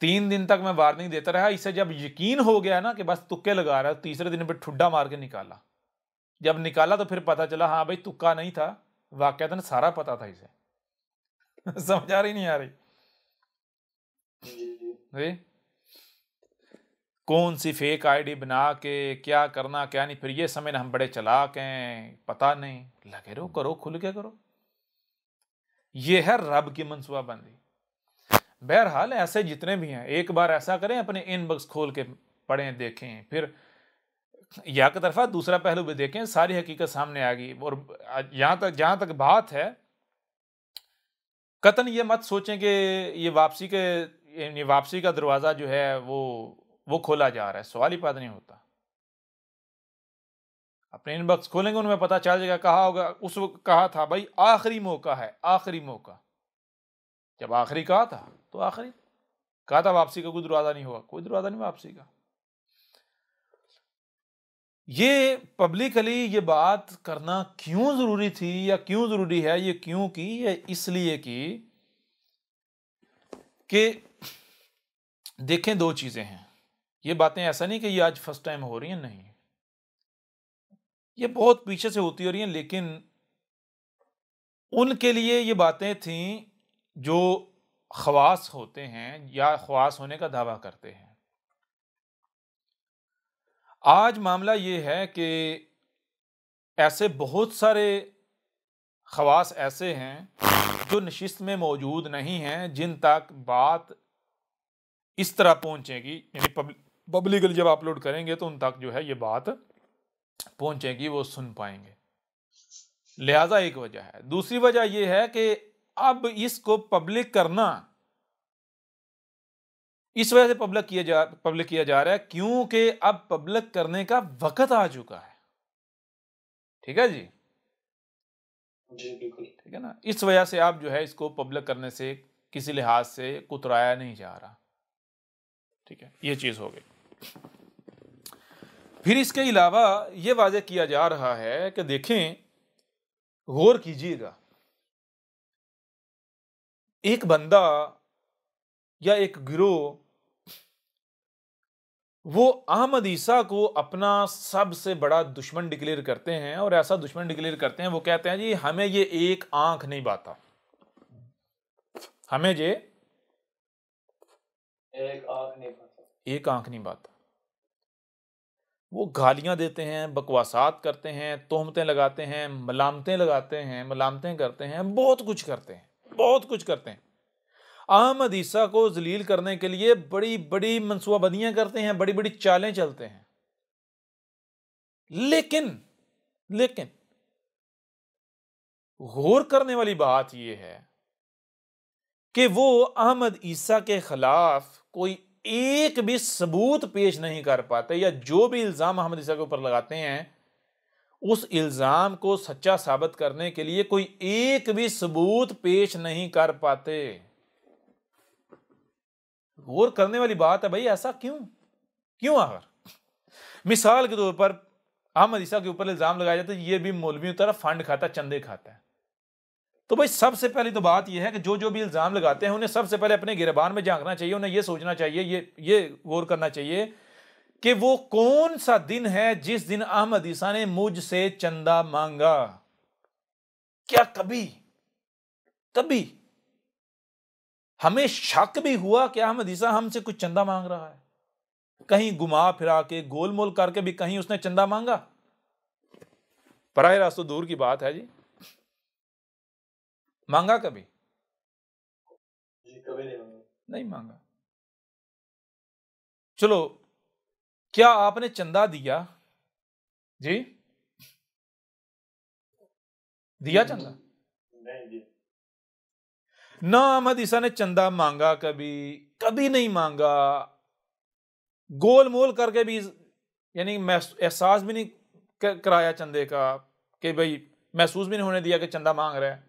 3 दिन तक मैं वार्निंग देता रहा। इससे जब यकीन हो गया ना कि बस तुक्के लगा रहा है, तीसरे दिन पे ठुड्डा मार के निकाला। जब निकाला तो फिर पता चला हाँ भाई तुक्का नहीं था, वाकयातन सारा पता था इसे। समझ आ रही नहीं आ रही? जी, कौन सी फेक आईडी बना के क्या करना क्या नहीं, फिर ये समझना हम बड़े चालाक हैं, पता नहीं। लगे रहो, करो, खुल के करो। ये है रब की मनसूबाबंदी। बहरहाल ऐसे जितने भी हैं, एक बार ऐसा करें, अपने इनबॉक्स खोल के पढ़ें, देखें, फिर या की तरफा दूसरा पहलू भी देखें, सारी हकीकत सामने आ गई। और जहां तक बात है, कतन ये मत सोचें कि ये वापसी का दरवाजा जो है वो खोला जा रहा है, सवाल ही पैदा नहीं होता। अपने इनबॉक्स खोलेंगे, उनमें पता चल जाएगा, कहा होगा उस वक्त, कहा था भाई आखिरी मौका है, आखिरी मौका। जब आखिरी कहा था तो आखिरी कहा था, वापसी का कोई दरवाजा नहीं होगा, कोई दरवाजा नहीं वापसी का। ये पब्लिकली ये बात करना क्यों जरूरी थी या क्यों जरूरी है, ये क्यों की, ये इसलिए कि देखें, दो चीजें हैं। ये बातें ऐसा नहीं कि ये आज फर्स्ट टाइम हो रही हैं, नहीं, ये बहुत पीछे से होती हो रही हैं, लेकिन उनके लिए ये बातें थीं जो खवास होते हैं या खवास होने का दावा करते हैं। आज मामला ये है कि ऐसे बहुत सारे खवास ऐसे हैं जो नशिस्त में मौजूद नहीं हैं, जिन तक बात इस तरह पहुंचेगी, यानी पब्लिकली जब अपलोड करेंगे तो उन तक जो है ये बात पहुंचेगी, वो सुन पाएंगे। लिहाजा एक वजह है। दूसरी वजह यह है कि अब इसको पब्लिक करना इस वजह से पब्लिक किया जा रहा है क्योंकि अब पब्लिक करने का वक्त आ चुका है। ठीक है जी? जी बिल्कुल ठीक है ना। इस वजह से आप जो है इसको पब्लिक करने से किसी लिहाज से कुतराया नहीं जा रहा। ठीक है, ये चीज हो गई। फिर इसके अलावा यह वाज़ेह किया जा रहा है कि देखें, गौर कीजिएगा, एक बंदा या एक गिरोह वो अहमद ईसा को अपना सबसे बड़ा दुश्मन डिक्लेयर करते हैं, और ऐसा दुश्मन डिक्लेयर करते हैं, वो कहते हैं जी हमें ये एक आंख नहीं बाता, हमें ये एक आंख नहीं बाता। वो गालियां देते हैं, बकवासात करते हैं, तोहमतें लगाते हैं, मलामतें लगाते हैं, मलामतें करते हैं, बहुत कुछ करते हैं, बहुत कुछ करते हैं। अहमद ईसा को जलील करने के लिए बड़ी बड़ी मंसूबाबंदियां करते हैं, बड़ी बड़ी चालें चलते हैं। लेकिन गौर करने वाली बात यह है कि वो अहमद ईसा के खिलाफ कोई एक भी सबूत पेश नहीं कर पाते, या जो भी इल्जाम अहमद ईसा के ऊपर लगाते हैं उस इल्जाम को सच्चा साबित करने के लिए कोई एक भी सबूत पेश नहीं कर पाते। गौर करने वाली बात है भाई, ऐसा क्यों आखिर? मिसाल के तौर पर अहमद ईसा के ऊपर इल्जाम लगाया जाता है ये भी मौलवियों तरह फंड खाता, चंदे खाता है। तो भाई सबसे पहली तो बात यह है कि जो भी इल्जाम लगाते हैं उन्हें सबसे पहले अपने गिरबान में झांकना चाहिए, उन्हें यह सोचना चाहिए, ये गौर करना चाहिए कि वो कौन सा दिन है जिस दिन अहमद ईसा ने मुझसे चंदा मांगा। क्या कभी हमें शक भी हुआ कि अहमद ईसा हमसे कुछ चंदा मांग रहा है? कहीं घुमा फिरा के, गोलमोल करके भी कहीं उसने चंदा मांगा? पराए रास्तों दूर की बात है जी, मांगा कभी? जी कभी नहीं मांगा। चलो, क्या आपने चंदा दिया जी? दिया चंदा? नहीं जी। ना अहमद ईसा ने चंदा मांगा, कभी नहीं मांगा। गोलमोल करके भी, यानी एहसास भी नहीं कराया चंदे का, कि भाई महसूस भी नहीं होने दिया कि चंदा मांग रहा है।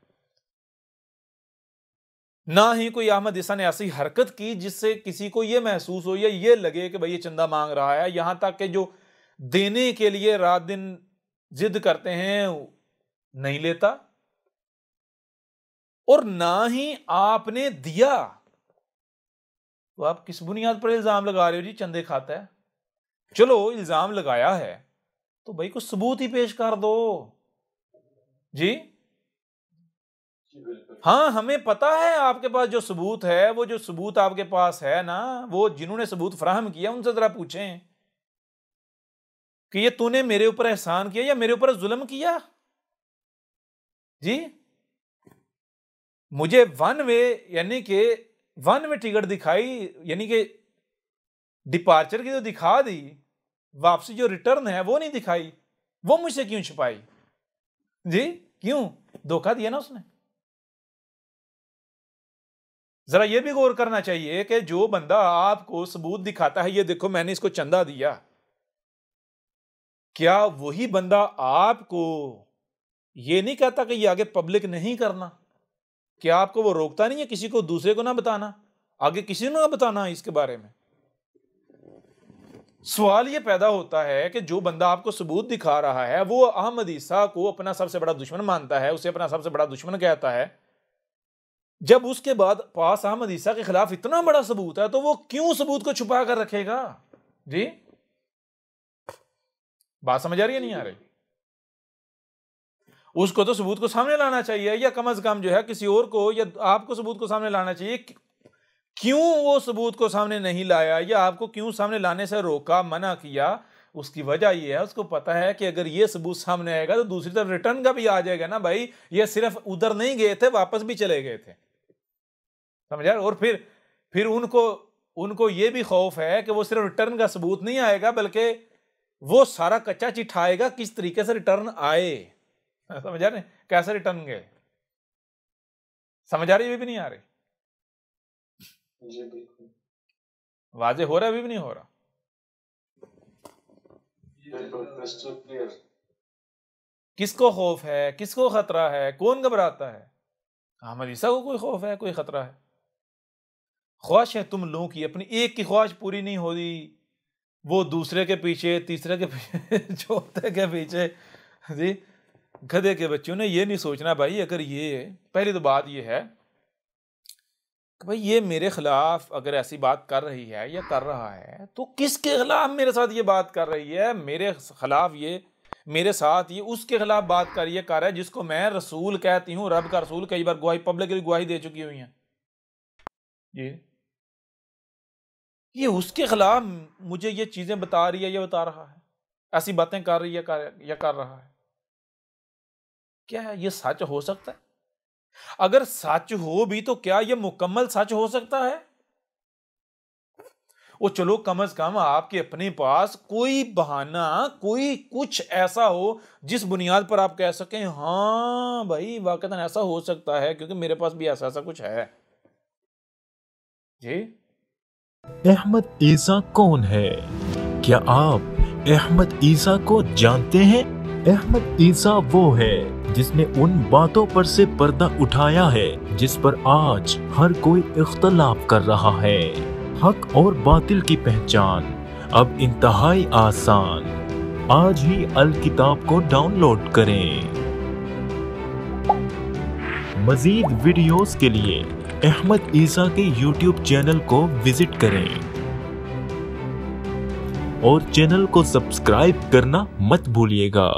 ना ही कोई अहमद ईसा ने ऐसी हरकत की जिससे किसी को यह महसूस हो या ये लगे कि भाई ये चंदा मांग रहा है। यहां तक कि जो देने के लिए रात दिन जिद करते हैं नहीं लेता, और ना ही आपने दिया। तो आप किस बुनियाद पर इल्जाम लगा रहे हो जी चंदे खाता है? चलो इल्जाम लगाया है तो भाई कुछ सबूत ही पेश कर दो जी। हाँ, हमें पता है आपके पास जो सबूत है, वो जो सबूत आपके पास है ना, वो जिन्होंने सबूत फराहम किया उनसे जरा पूछें कि ये तूने मेरे ऊपर एहसान किया या मेरे ऊपर जुल्म किया जी। मुझे वन वे टिकट दिखाई, यानी कि डिपार्चर की तो दिखा दी, वापसी जो रिटर्न है वो नहीं दिखाई, वो मुझसे क्यों छुपाई? जी क्यों? धोखा दिया ना उसने। जरा ये भी गौर करना चाहिए कि जो बंदा आपको सबूत दिखाता है, ये देखो मैंने इसको चंदा दिया, क्या वही बंदा आपको ये नहीं कहता कि ये आगे पब्लिक नहीं करना? क्या आपको वो रोकता नहीं है किसी को दूसरे को ना बताना, आगे किसी को ना बताना इसके बारे में? सवाल ये पैदा होता है कि जो बंदा आपको सबूत दिखा रहा है वो अहमद ईसा को अपना सबसे बड़ा दुश्मन मानता है, उसे अपना सबसे बड़ा दुश्मन कहता है। जब उसके बाद पास अहमद ईसा के खिलाफ इतना बड़ा सबूत है तो वो क्यों सबूत को छुपा कर रखेगा? जी बात समझ आ रही है नहीं आ रही? उसको तो सबूत को सामने लाना चाहिए, या कम से कम जो है किसी और को या आपको सबूत को सामने लाना चाहिए। क्यों वो सबूत को सामने नहीं लाया, या आपको क्यों सामने लाने से रोका, मना किया? उसकी वजह ये है, उसको पता है कि अगर ये सबूत सामने आएगा तो दूसरी तरफ रिटर्न का भी आ जाएगा ना भाई, ये सिर्फ उधर नहीं गए थे, वापस भी चले गए थे, समझा? और फिर उनको ये भी खौफ है कि वो सिर्फ रिटर्न का सबूत नहीं आएगा बल्कि वो सारा कच्चा चिट्ठाएगा किस तरीके से रिटर्न आए। समझ आ रहे? कैसे रिटर्न गए? समझ आ रही? भी नहीं आ रही? जी बिल्कुल वाजे हो रहा है? अभी भी नहीं हो रहा? किसको खौफ है, किसको खतरा है, कौन घबराता है? अहमद ईसा को कोई खौफ है, कोई खतरा है? ख्वाहिश है तुम लोगों की, अपनी एक की ख्वाहिश पूरी नहीं हो रही, वो दूसरे के पीछे, तीसरे के पीछे, चौथे के पीछे। जी गधे के बच्चों ने ये नहीं सोचना भाई, अगर ये पहली तो बात ये है कि भाई ये मेरे खिलाफ अगर ऐसी बात कर रही है या कर रहा है तो किसके खिलाफ मेरे साथ ये बात कर रही है? मेरे खिलाफ ये, मेरे साथ ये उसके खिलाफ बात कर रहा है जिसको मैं रसूल कहती हूँ, रब का रसूल। कई बार गवाही, पब्लिकली गवाही दे चुकी हुई है ये उसके खिलाफ मुझे ये चीजें बता रही है, ये बता रहा है, ऐसी बातें कर रही है या कर रहा है। क्या है ये सच हो सकता है? अगर सच हो भी तो क्या ये मुकम्मल सच हो सकता है? वो चलो कम से कम आपके अपने पास कोई बहाना, कोई कुछ ऐसा हो जिस बुनियाद पर आप कह सकें हाँ भाई वाकई ऐसा हो सकता है क्योंकि मेरे पास भी ऐसा कुछ है। जी अहमद ईसा कौन है? क्या आप अहमद ईसा को जानते हैं? अहमद ईसा वो है जिसने उन बातों पर से पर्दा उठाया है जिस पर आज हर कोई इख्तलाफ कर रहा है। हक और बातिल की पहचान अब इंतहाई आसान। आज ही अल किताब को डाउनलोड करें। मजीद वीडियोस के लिए अहमद ईसा के YouTube चैनल को विजिट करें और चैनल को सब्सक्राइब करना मत भूलिएगा।